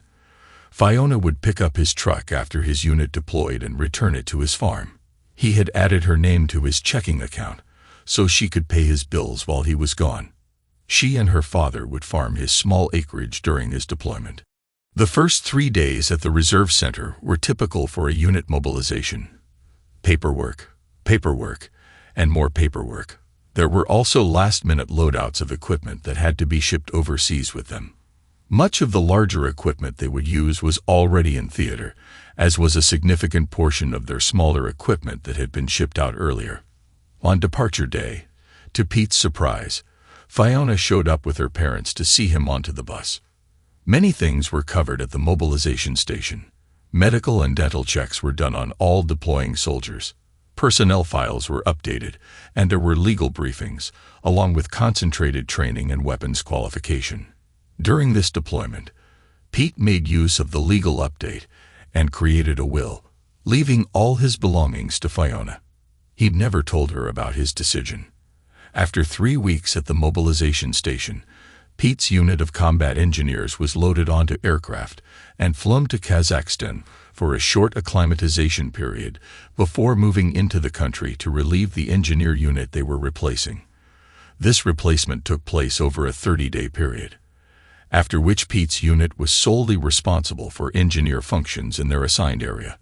Fiona would pick up his truck after his unit deployed and return it to his farm. He had added her name to his checking account, so she could pay his bills while he was gone. She and her father would farm his small acreage during his deployment. The first 3 days at the reserve center were typical for a unit mobilization. Paperwork, and more paperwork. There were also last-minute loadouts of equipment that had to be shipped overseas with them. Much of the larger equipment they would use was already in theater, as was a significant portion of their smaller equipment that had been shipped out earlier. On departure day, to Pete's surprise, Fiona showed up with her parents to see him onto the bus. Many things were covered at the mobilization station. Medical and dental checks were done on all deploying soldiers. Personnel files were updated, and there were legal briefings, along with concentrated training and weapons qualification. During this deployment, Pete made use of the legal update and created a will, leaving all his belongings to Fiona. He'd never told her about his decision. After 3 weeks at the mobilization station, Pete's unit of combat engineers was loaded onto aircraft and flown to Kazakhstan for a short acclimatization period before moving into the country to relieve the engineer unit they were replacing. This replacement took place over a 30-day period, after which Pete's unit was solely responsible for engineer functions in their assigned area,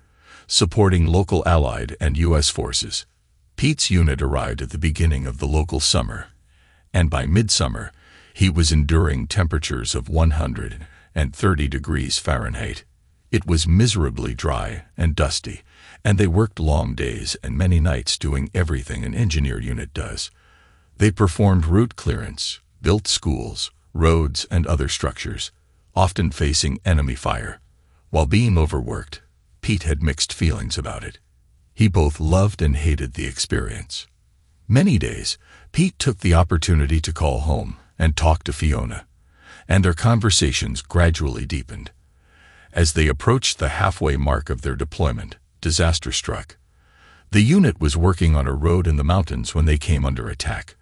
supporting local Allied and U.S. forces. Pete's unit arrived at the beginning of the local summer, and by midsummer, he was enduring temperatures of 130 degrees Fahrenheit. It was miserably dry and dusty, and they worked long days and many nights doing everything an engineer unit does. They performed route clearance, built schools, roads, and other structures. often facing enemy fire. While being overworked, Pete had mixed feelings about it. He both loved and hated the experience. Many days, Pete took the opportunity to call home and talk to Fiona, and their conversations gradually deepened. As they approached the halfway mark of their deployment, disaster struck. The unit was working on a road in the mountains when they came under attack.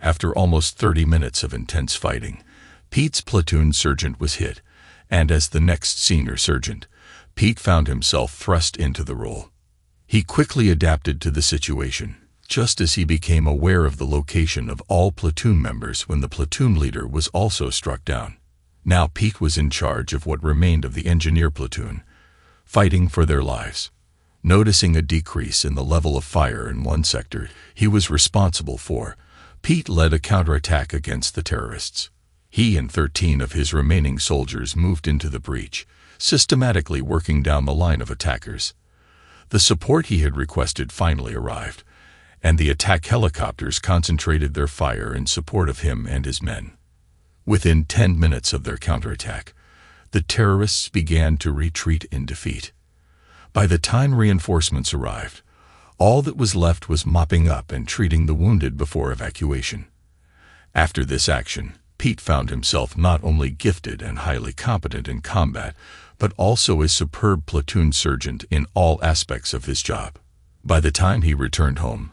After almost 30 minutes of intense fighting, Pete's platoon sergeant was hit, and as the next senior sergeant, Pete found himself thrust into the role. He quickly adapted to the situation, just as he became aware of the location of all platoon members when the platoon leader was also struck down. Now Pete was in charge of what remained of the engineer platoon, fighting for their lives. Noticing a decrease in the level of fire in one sector he was responsible for, Pete led a counterattack against the terrorists. He and 13 of his remaining soldiers moved into the breach, systematically working down the line of attackers. The support he had requested finally arrived, and the attack helicopters concentrated their fire in support of him and his men. Within 10 minutes of their counterattack, the terrorists began to retreat in defeat. By the time reinforcements arrived, all that was left was mopping up and treating the wounded before evacuation. After this action, Pete found himself not only gifted and highly competent in combat, but also a superb platoon sergeant in all aspects of his job. By the time he returned home,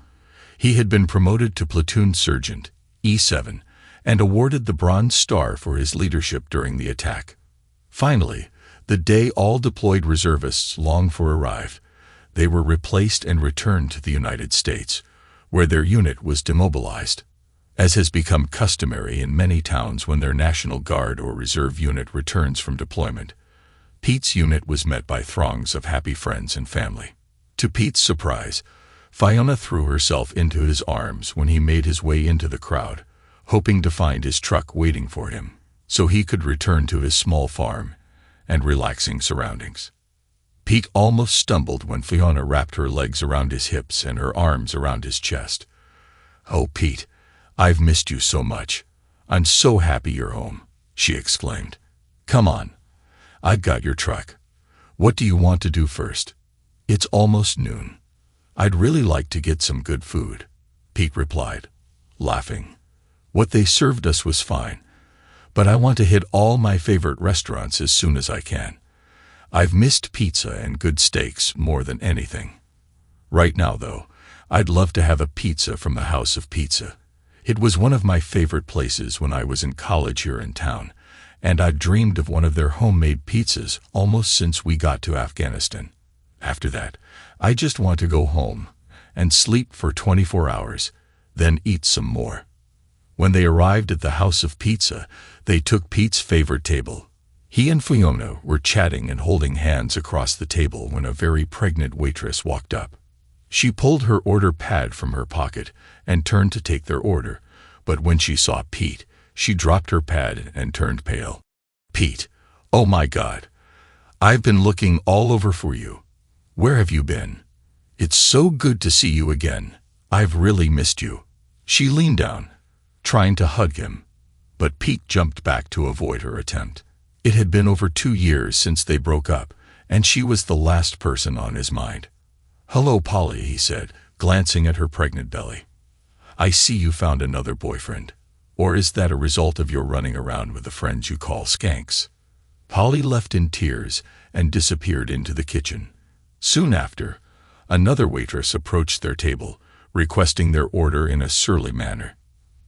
he had been promoted to platoon sergeant, E7, and awarded the Bronze Star for his leadership during the attack. Finally, the day all deployed reservists longed for arrived. They were replaced and returned to the United States, where their unit was demobilized. As has become customary in many towns when their National Guard or Reserve unit returns from deployment, Pete's unit was met by throngs of happy friends and family. To Pete's surprise, Fiona threw herself into his arms when he made his way into the crowd, hoping to find his truck waiting for him, so he could return to his small farm and relaxing surroundings. Pete almost stumbled when Fiona wrapped her legs around his hips and her arms around his chest. "Oh, Pete, I've missed you so much. I'm so happy you're home," she exclaimed. "Come on. I've got your truck. What do you want to do first?" "It's almost noon. I'd really like to get some good food," Pete replied, laughing. "What they served us was fine, but I want to hit all my favorite restaurants as soon as I can. I've missed pizza and good steaks more than anything. Right now, though, I'd love to have a pizza from the House of Pizza. It was one of my favorite places when I was in college here in town, and I've dreamed of one of their homemade pizzas almost since we got to Afghanistan. After that, I just want to go home and sleep for 24 hours, then eat some more." When they arrived at the House of Pizza, they took Pete's favorite table. He and Fiona were chatting and holding hands across the table when a very pregnant waitress walked up. She pulled her order pad from her pocket and turned to take their order, but when she saw Pete, she dropped her pad and turned pale. "Pete, oh my God, I've been looking all over for you. Where have you been? It's so good to see you again. I've really missed you." She leaned down, trying to hug him, but Pete jumped back to avoid her attempt. It had been over 2 years since they broke up, and she was the last person on his mind. "Hello, Polly," he said, glancing at her pregnant belly. "I see you found another boyfriend. Or is that a result of your running around with the friends you call skanks?" Polly left in tears and disappeared into the kitchen. Soon after, another waitress approached their table, requesting their order in a surly manner.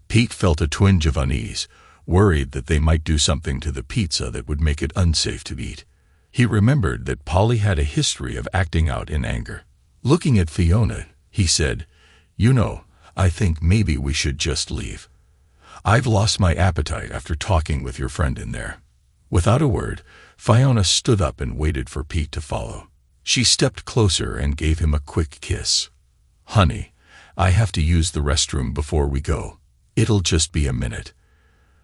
Pete felt a twinge of unease, worried that they might do something to the pizza that would make it unsafe to eat. He remembered that Polly had a history of acting out in anger. Looking at Fiona, he said, "You know, I think maybe we should just leave. I've lost my appetite after talking with your friend in there." Without a word, Fiona stood up and waited for Pete to follow. She stepped closer and gave him a quick kiss. "Honey, I have to use the restroom before we go. It'll just be a minute."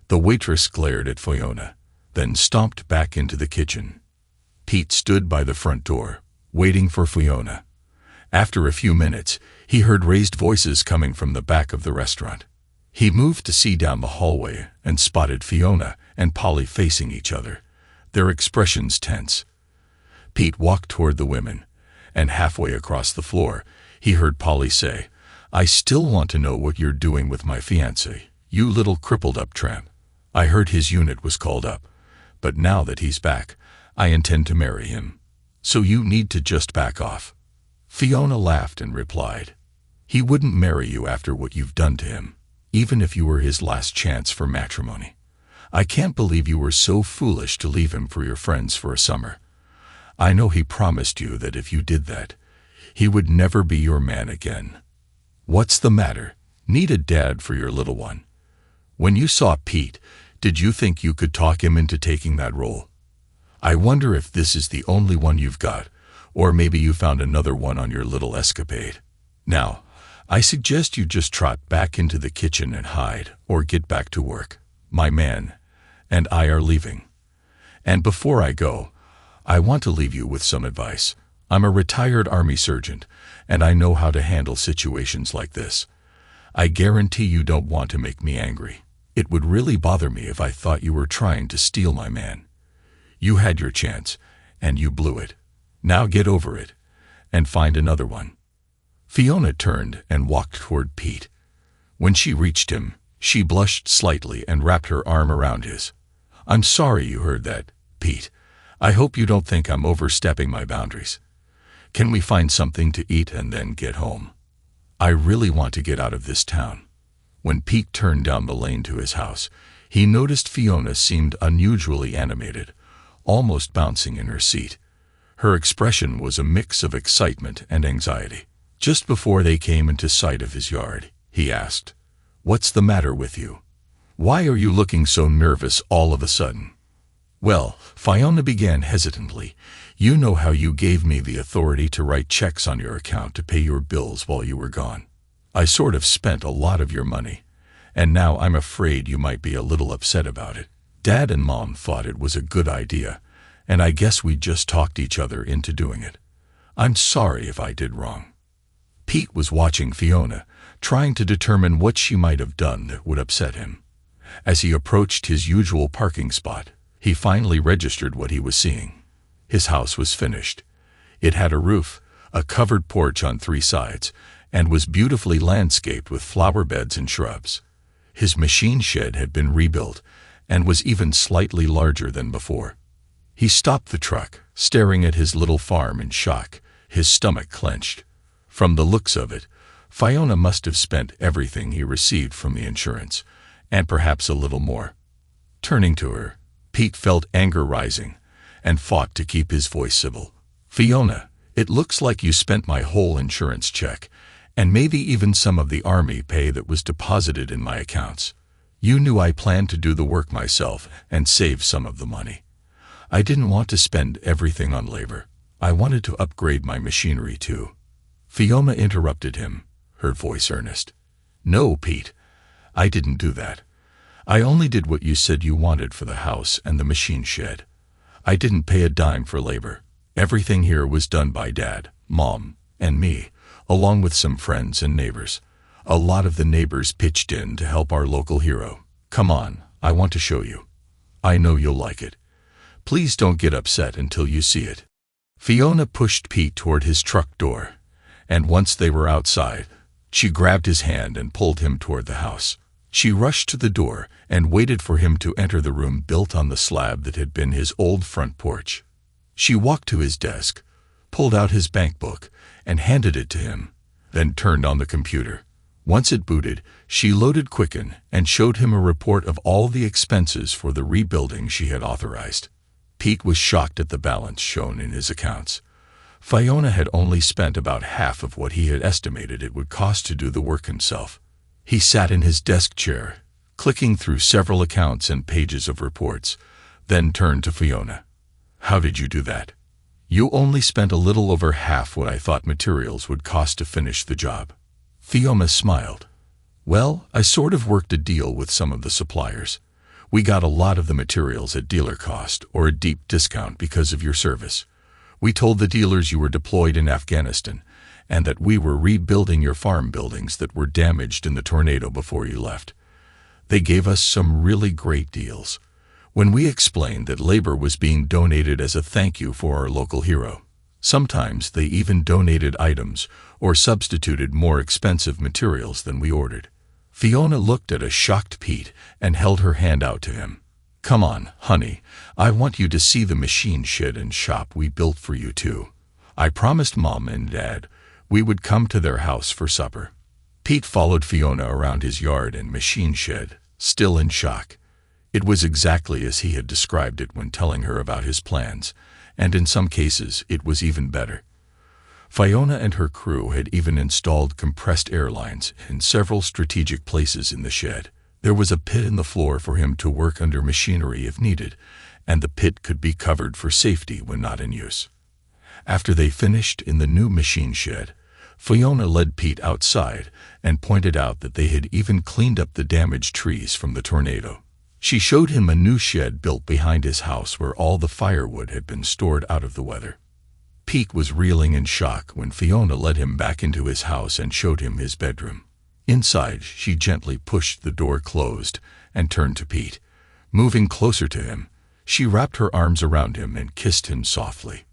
The waitress glared at Fiona, then stomped back into the kitchen. Pete stood by the front door, waiting for Fiona. After a few minutes, he heard raised voices coming from the back of the restaurant. He moved to see down the hallway and spotted Fiona and Polly facing each other. their expressions tense. Pete walked toward the women, and halfway across the floor, he heard Polly say, "I still want to know what you're doing with my fiancé, you little crippled-up tramp. I heard his unit was called up, but now that he's back, I intend to marry him. So you need to just back off." Fiona laughed and replied, "He wouldn't marry you after what you've done to him, even if you were his last chance for matrimony. I can't believe you were so foolish to leave him for your friends for a summer. I know he promised you that if you did that, he would never be your man again. What's the matter? Need a dad for your little one? When you saw Pete, did you think you could talk him into taking that role? I wonder if this is the only one you've got, or maybe you found another one on your little escapade. Now, I suggest you just trot back into the kitchen and hide, or get back to work. My man and I are leaving. And before I go, I want to leave you with some advice. I'm a retired Army surgeon, and I know how to handle situations like this. I guarantee you don't want to make me angry. It would really bother me if I thought you were trying to steal my man. You had your chance, and you blew it. Now get over it, and find another one." Fiona turned and walked toward Pete. When she reached him, she blushed slightly and wrapped her arm around his. "I'm sorry you heard that, Pete. I hope you don't think I'm overstepping my boundaries. Can we find something to eat and then get home? I really want to get out of this town." When Pete turned down the lane to his house, he noticed Fiona seemed unusually animated, almost bouncing in her seat. Her expression was a mix of excitement and anxiety. Just before they came into sight of his yard, he asked, "What's the matter with you? Why are you looking so nervous all of a sudden?" "Well," Fiona began hesitantly, "you know how you gave me the authority to write checks on your account to pay your bills while you were gone. I sort of spent a lot of your money, and now I'm afraid you might be a little upset about it. Dad and Mom thought it was a good idea, and I guess we just talked each other into doing it. I'm sorry if I did wrong." Pete was watching Fiona, trying to determine what she might have done that would upset him. As he approached his usual parking spot, he finally registered what he was seeing. His house was finished. It had a roof, a covered porch on 3 sides, and was beautifully landscaped with flower beds and shrubs. His machine shed had been rebuilt and was even slightly larger than before. He stopped the truck, staring at his little farm in shock, his stomach clenched. From the looks of it, Fiona must have spent everything he received from the insurance, and perhaps a little more. Turning to her, Pete felt anger rising and fought to keep his voice civil. "Fiona, it looks like you spent my whole insurance check, and maybe even some of the Army pay that was deposited in my accounts. You knew I planned to do the work myself and save some of the money. I didn't want to spend everything on labor. I wanted to upgrade my machinery too." Fiona interrupted him, her voice earnest. "No, Pete, I didn't do that. I only did what you said you wanted for the house and the machine shed. I didn't pay a dime for labor. Everything here was done by Dad, Mom, and me, along with some friends and neighbors. A lot of the neighbors pitched in to help our local hero. Come on, I want to show you. I know you'll like it. Please don't get upset until you see it." Fiona pushed Pete toward his truck door, and once they were outside, she grabbed his hand and pulled him toward the house. She rushed to the door and waited for him to enter the room built on the slab that had been his old front porch. She walked to his desk, pulled out his bank book, and handed it to him, then turned on the computer. Once it booted, she loaded Quicken and showed him a report of all the expenses for the rebuilding she had authorized. Pete was shocked at the balance shown in his accounts. Fiona had only spent about half of what he had estimated it would cost to do the work himself. He sat in his desk chair, clicking through several accounts and pages of reports, then turned to Fiona. "How did you do that? You only spent a little over half what I thought materials would cost to finish the job." Fiona smiled. "Well, I sort of worked a deal with some of the suppliers. We got a lot of the materials at dealer cost or a deep discount because of your service. We told the dealers you were deployed in Afghanistan and that we were rebuilding your farm buildings that were damaged in the tornado before you left. They gave us some really great deals. when we explained that labor was being donated as a thank you for our local hero. Sometimes they even donated items or substituted more expensive materials than we ordered. Fiona looked at a shocked Pete and held her hand out to him. "Come on, honey, I want you to see the machine shed and shop we built for you too. I promised Mom and Dad we would come to their house for supper." Pete followed Fiona around his yard and machine shed, still in shock. It was exactly as he had described it when telling her about his plans, and in some cases it was even better. Fiona and her crew had even installed compressed air lines in several strategic places in the shed. There was a pit in the floor for him to work under machinery if needed, and the pit could be covered for safety when not in use. After they finished in the new machine shed, Fiona led Pete outside and pointed out that they had even cleaned up the damaged trees from the tornado. She showed him a new shed built behind his house where all the firewood had been stored out of the weather. Pete was reeling in shock when Fiona led him back into his house and showed him his bedroom. Inside, she gently pushed the door closed and turned to Pete. Moving closer to him, she wrapped her arms around him and kissed him softly.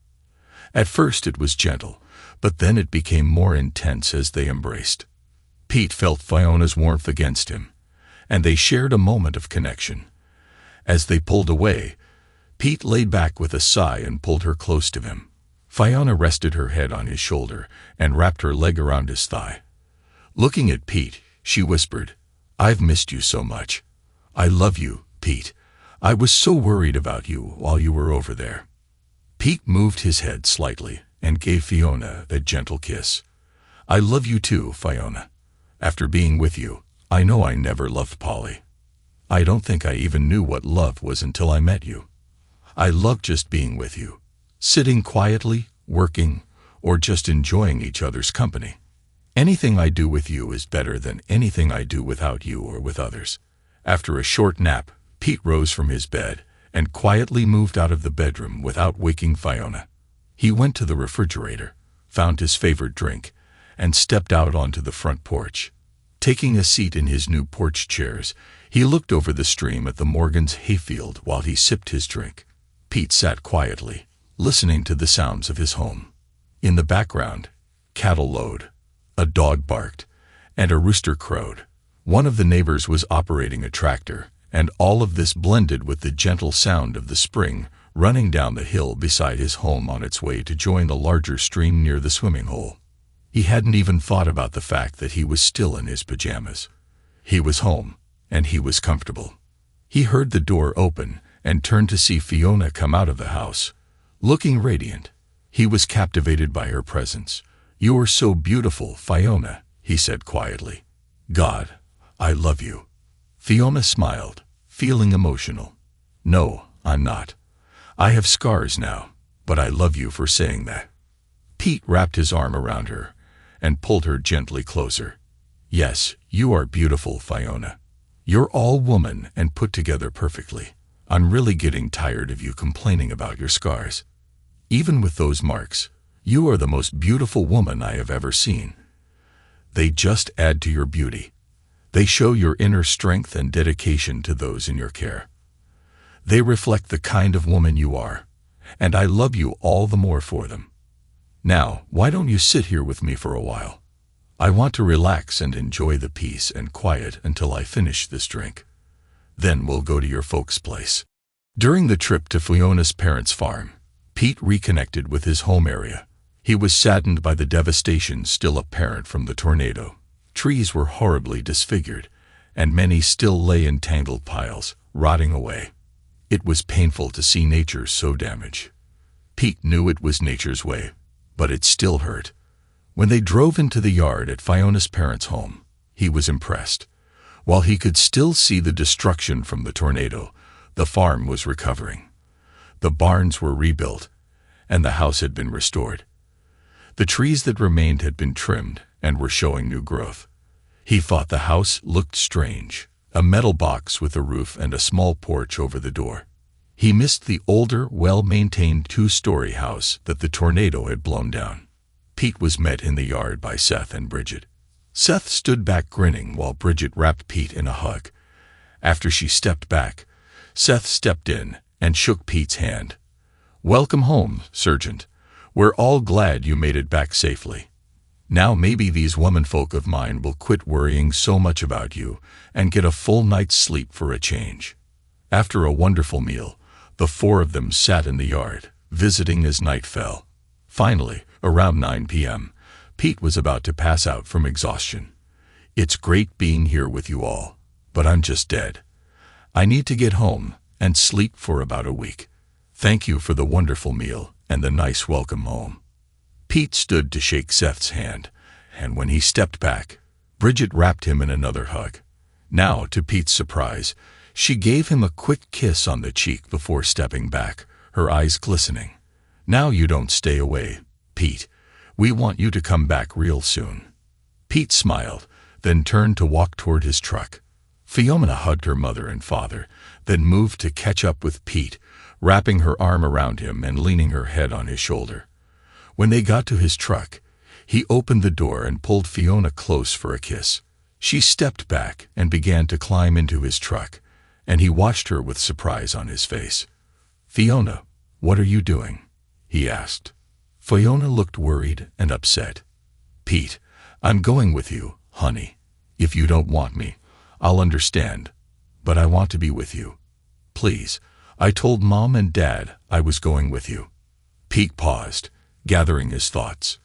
At first it was gentle, but then it became more intense as they embraced. Pete felt Fiona's warmth against him, and they shared a moment of connection. As they pulled away, Pete laid back with a sigh and pulled her close to him. Fiona rested her head on his shoulder and wrapped her leg around his thigh. Looking at Pete, she whispered, "I've missed you so much. I love you, Pete. I was so worried about you while you were over there." Pete moved his head slightly and gave Fiona a gentle kiss. "I love you too, Fiona. After being with you, I know I never loved Polly. I don't think I even knew what love was until I met you. I love just being with you, sitting quietly, working, or just enjoying each other's company. Anything I do with you is better than anything I do without you or with others." After a short nap, Pete rose from his bed and quietly moved out of the bedroom without waking Fiona. He went to the refrigerator, found his favorite drink, and stepped out onto the front porch. Taking a seat in his new porch chairs, he looked over the stream at the Morgan's hayfield while he sipped his drink. Pete sat quietly, listening to the sounds of his home. In the background, cattle lowed, a dog barked, and a rooster crowed. One of the neighbors was operating a tractor, and all of this blended with the gentle sound of the spring running down the hill beside his home on its way to join the larger stream near the swimming hole. He hadn't even thought about the fact that he was still in his pajamas. He was home, and he was comfortable. He heard the door open and turned to see Fiona come out of the house, looking radiant. He was captivated by her presence. "You're so beautiful, Fiona," he said quietly. "God, I love you." Fiona smiled, feeling emotional. "No, I'm not. I have scars now, but I love you for saying that." Pete wrapped his arm around her and pulled her gently closer. "Yes, you are beautiful, Fiona. You're all woman and put together perfectly. I'm really getting tired of you complaining about your scars. Even with those marks, you are the most beautiful woman I have ever seen. They just add to your beauty. They show your inner strength and dedication to those in your care. They reflect the kind of woman you are, and I love you all the more for them. Now, why don't you sit here with me for a while? I want to relax and enjoy the peace and quiet until I finish this drink. Then we'll go to your folks' place." During the trip to Fiona's parents' farm, Pete reconnected with his home area. He was saddened by the devastation still apparent from the tornado. Trees were horribly disfigured, and many still lay in tangled piles, rotting away. It was painful to see nature so damaged. Pete knew it was nature's way, but it still hurt. When they drove into the yard at Fiona's parents' home, he was impressed. While he could still see the destruction from the tornado, the farm was recovering. The barns were rebuilt, and the house had been restored. The trees that remained had been trimmed and were showing new growth. He thought the house looked strange, a metal box with a roof and a small porch over the door. He missed the older, well-maintained two-story house that the tornado had blown down. Pete was met in the yard by Seth and Bridget. Seth stood back grinning while Bridget wrapped Pete in a hug. After she stepped back, Seth stepped in and shook Pete's hand. "Welcome home, Sergeant. We're all glad you made it back safely. Now maybe these womenfolk of mine will quit worrying so much about you and get a full night's sleep for a change." After a wonderful meal, the four of them sat in the yard, visiting as night fell. Finally, around 9 p.m., Pete was about to pass out from exhaustion. "It's great being here with you all, but I'm just dead. I need to get home and sleep for about a week. Thank you for the wonderful meal and the nice welcome home." Pete stood to shake Seth's hand, and when he stepped back, Bridget wrapped him in another hug. Now, to Pete's surprise, she gave him a quick kiss on the cheek before stepping back, her eyes glistening. "Now you don't stay away, Pete. We want you to come back real soon." Pete smiled, then turned to walk toward his truck. Fiona hugged her mother and father, then moved to catch up with Pete, wrapping her arm around him and leaning her head on his shoulder. When they got to his truck, he opened the door and pulled Fiona close for a kiss. She stepped back and began to climb into his truck, and he watched her with surprise on his face. "Fiona, what are you doing?" he asked. Fiona looked worried and upset. "Pete, I'm going with you, honey. If you don't want me, I'll understand, but I want to be with you. Please, I told Mom and Dad I was going with you." Pete paused, gathering his thoughts.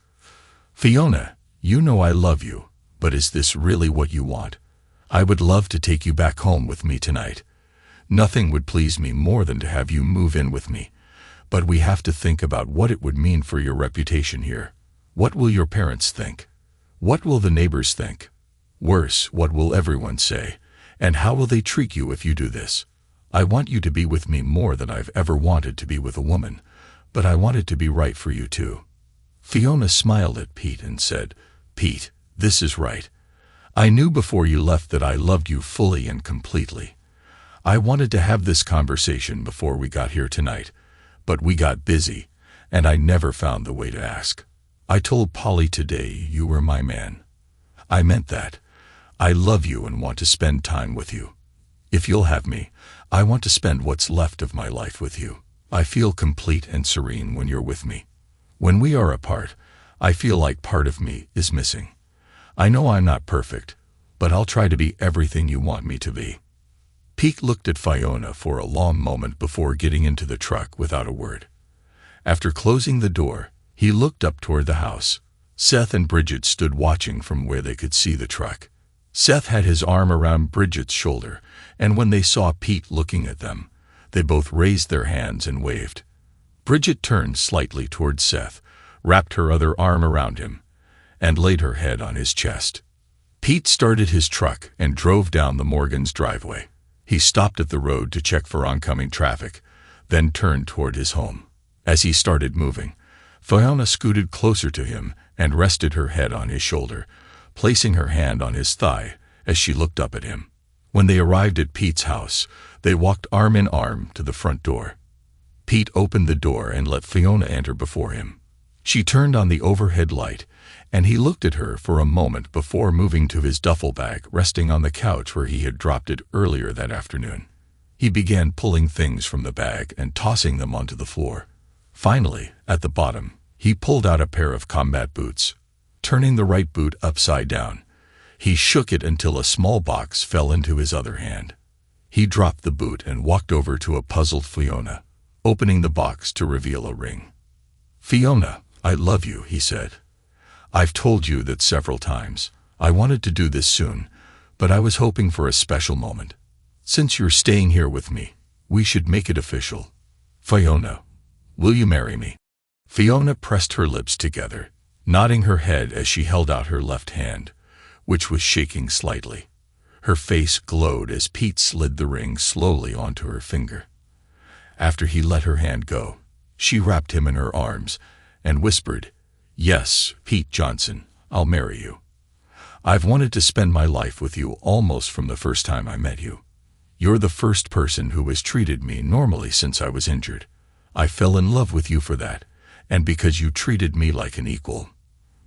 "Fiona, you know I love you, but is this really what you want? I would love to take you back home with me tonight. Nothing would please me more than to have you move in with me, but we have to think about what it would mean for your reputation here. What will your parents think? What will the neighbors think? Worse, what will everyone say? And how will they treat you if you do this? I want you to be with me more than I've ever wanted to be with a woman, but I want it to be right for you too." Fiona smiled at Pete and said, "Pete, this is right. I knew before you left that I loved you fully and completely. I wanted to have this conversation before we got here tonight, but we got busy, and I never found the way to ask. I told Polly today you were my man. I meant that. I love you and want to spend time with you. If you'll have me, I want to spend what's left of my life with you. I feel complete and serene when you're with me. When we are apart, I feel like part of me is missing. I know I'm not perfect, but I'll try to be everything you want me to be." Pete looked at Fiona for a long moment before getting into the truck without a word. After closing the door, he looked up toward the house. Seth and Bridget stood watching from where they could see the truck. Seth had his arm around Bridget's shoulder, and when they saw Pete looking at them, they both raised their hands and waved. Bridget turned slightly toward Seth, wrapped her other arm around him, and laid her head on his chest. Pete started his truck and drove down the Morgans' driveway. He stopped at the road to check for oncoming traffic, then turned toward his home. As he started moving, Fiona scooted closer to him and rested her head on his shoulder, placing her hand on his thigh as she looked up at him. When they arrived at Pete's house, they walked arm in arm to the front door. Pete opened the door and let Fiona enter before him. She turned on the overhead light, and he looked at her for a moment before moving to his duffel bag resting on the couch where he had dropped it earlier that afternoon. He began pulling things from the bag and tossing them onto the floor. Finally, at the bottom, he pulled out a pair of combat boots. Turning the right boot upside down, he shook it until a small box fell into his other hand. He dropped the boot and walked over to a puzzled Fiona, opening the box to reveal a ring. "Fiona, I love you," he said. "I've told you that several times. I wanted to do this soon, but I was hoping for a special moment. Since you're staying here with me, we should make it official. Fiona, will you marry me?" Fiona pressed her lips together, nodding her head as she held out her left hand, which was shaking slightly. Her face glowed as Pete slid the ring slowly onto her finger. After he let her hand go, she wrapped him in her arms and whispered, "Yes, Pete Johnson, I'll marry you. I've wanted to spend my life with you almost from the first time I met you. You're the first person who has treated me normally since I was injured. I fell in love with you for that, and because you treated me like an equal.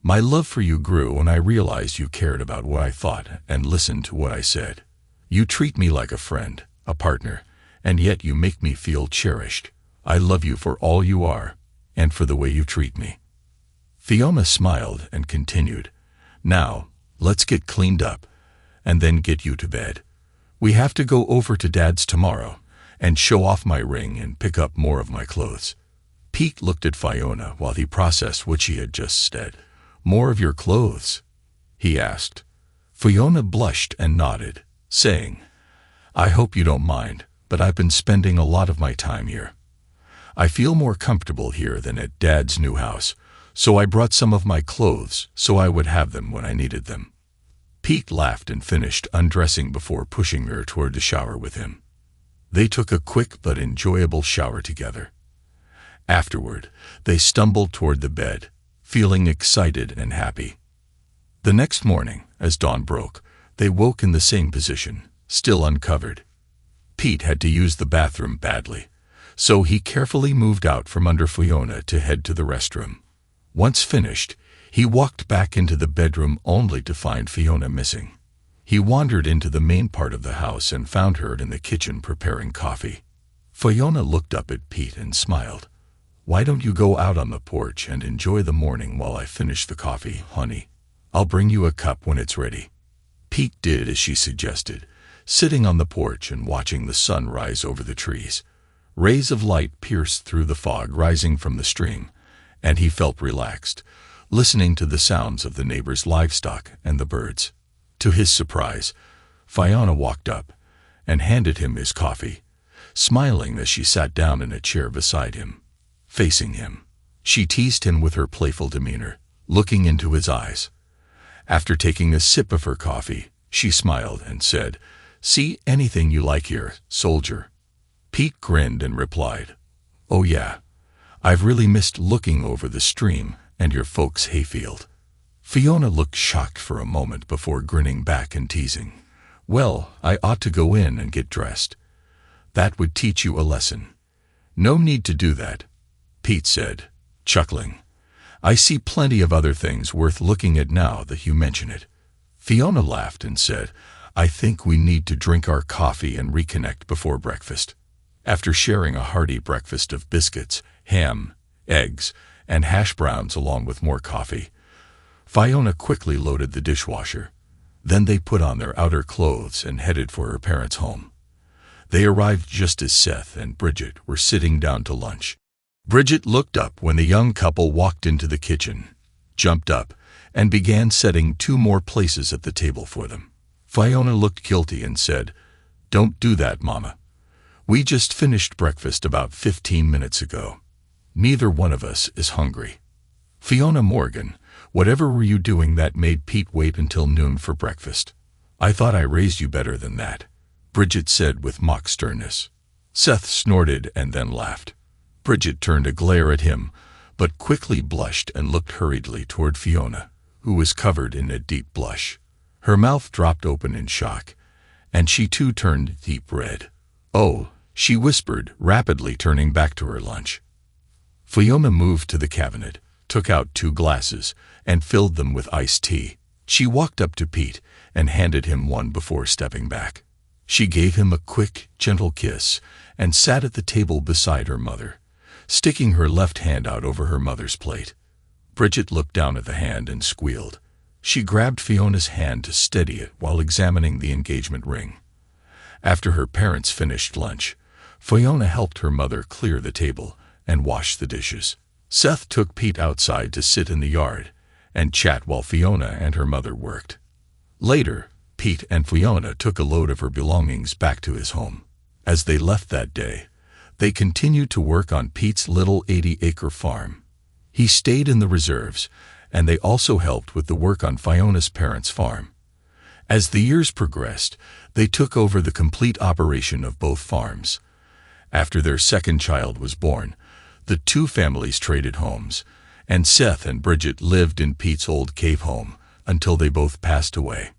My love for you grew when I realized you cared about what I thought and listened to what I said. You treat me like a friend, a partner, and yet you make me feel cherished. I love you for all you are, and for the way you treat me." Fiona smiled and continued, "Now, let's get cleaned up, and then get you to bed. We have to go over to Dad's tomorrow, and show off my ring and pick up more of my clothes." Pete looked at Fiona while he processed what she had just said. "More of your clothes?" he asked. Fiona blushed and nodded, saying, "I hope you don't mind, but I've been spending a lot of my time here. I feel more comfortable here than at Dad's new house, so I brought some of my clothes so I would have them when I needed them." Pete laughed and finished undressing before pushing her toward the shower with him. They took a quick but enjoyable shower together. Afterward, they stumbled toward the bed, feeling excited and happy. The next morning, as dawn broke, they woke in the same position, still uncovered. Pete had to use the bathroom badly, so he carefully moved out from under Fiona to head to the restroom. Once finished, he walked back into the bedroom only to find Fiona missing. He wandered into the main part of the house and found her in the kitchen preparing coffee. Fiona looked up at Pete and smiled. "Why don't you go out on the porch and enjoy the morning while I finish the coffee, honey? I'll bring you a cup when it's ready." Pete did as she suggested, sitting on the porch and watching the sun rise over the trees. Rays of light pierced through the fog rising from the stream, and he felt relaxed, listening to the sounds of the neighbors' livestock and the birds. To his surprise, Fiona walked up and handed him his coffee, smiling as she sat down in a chair beside him. Facing him, she teased him with her playful demeanor, looking into his eyes. After taking a sip of her coffee, she smiled and said, "See anything you like here, soldier?" Pete grinned and replied, "Oh yeah, I've really missed looking over the stream and your folks' hayfield." Fiona looked shocked for a moment before grinning back and teasing, "Well, I ought to go in and get dressed. That would teach you a lesson." "No need to do that," Pete said, chuckling. "I see plenty of other things worth looking at now that you mention it." Fiona laughed and said, "I think we need to drink our coffee and reconnect before breakfast." After sharing a hearty breakfast of biscuits, ham, eggs, and hash browns along with more coffee, Fiona quickly loaded the dishwasher. Then they put on their outer clothes and headed for her parents' home. They arrived just as Seth and Bridget were sitting down to lunch. Bridget looked up when the young couple walked into the kitchen, jumped up, and began setting 2 more places at the table for them. Fiona looked guilty and said, "Don't do that, Mama. We just finished breakfast about 15 minutes ago. Neither one of us is hungry." "Fiona Morgan, whatever were you doing that made Pete wait until noon for breakfast? I thought I raised you better than that," Bridget said with mock sternness. Seth snorted and then laughed. Bridget turned a glare at him, but quickly blushed and looked hurriedly toward Fiona, who was covered in a deep blush. Her mouth dropped open in shock, and she too turned deep red. "Oh," she whispered, rapidly turning back to her lunch. Fiona moved to the cabinet, took out 2 glasses, and filled them with iced tea. She walked up to Pete and handed him one before stepping back. She gave him a quick, gentle kiss and sat at the table beside her mother, sticking her left hand out over her mother's plate. Bridget looked down at the hand and squealed. She grabbed Fiona's hand to steady it while examining the engagement ring. After her parents finished lunch, Fiona helped her mother clear the table and wash the dishes. Seth took Pete outside to sit in the yard and chat while Fiona and her mother worked. Later, Pete and Fiona took a load of her belongings back to his home. As they left that day, they continued to work on Pete's little 80-acre farm. He stayed in the reserves, and they also helped with the work on Fiona's parents' farm. As the years progressed, they took over the complete operation of both farms. After their second child was born, the 2 families traded homes, and Seth and Bridget lived in Pete's old cave home until they both passed away.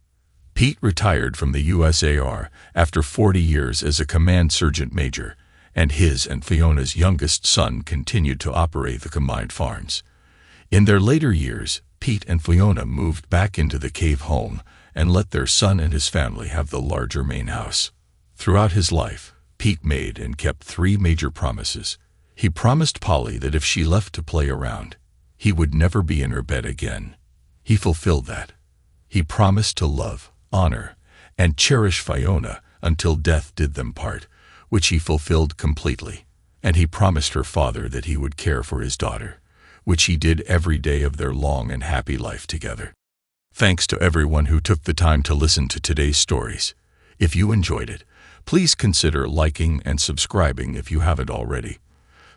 Pete retired from the USAR after 40 years as a command sergeant major, and his and Fiona's youngest son continued to operate the combined farms. In their later years, Pete and Fiona moved back into the cave home and let their son and his family have the larger main house. Throughout his life, Pete made and kept 3 major promises. He promised Polly that if she left to play around, he would never be in her bed again. He fulfilled that. He promised to love, honor, and cherish Fiona until death did them part, which he fulfilled completely. And he promised her father that he would care for his daughter, which he did every day of their long and happy life together. Thanks to everyone who took the time to listen to today's stories. If you enjoyed it, please consider liking and subscribing if you haven't already.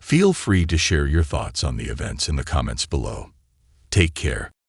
Feel free to share your thoughts on the events in the comments below. Take care,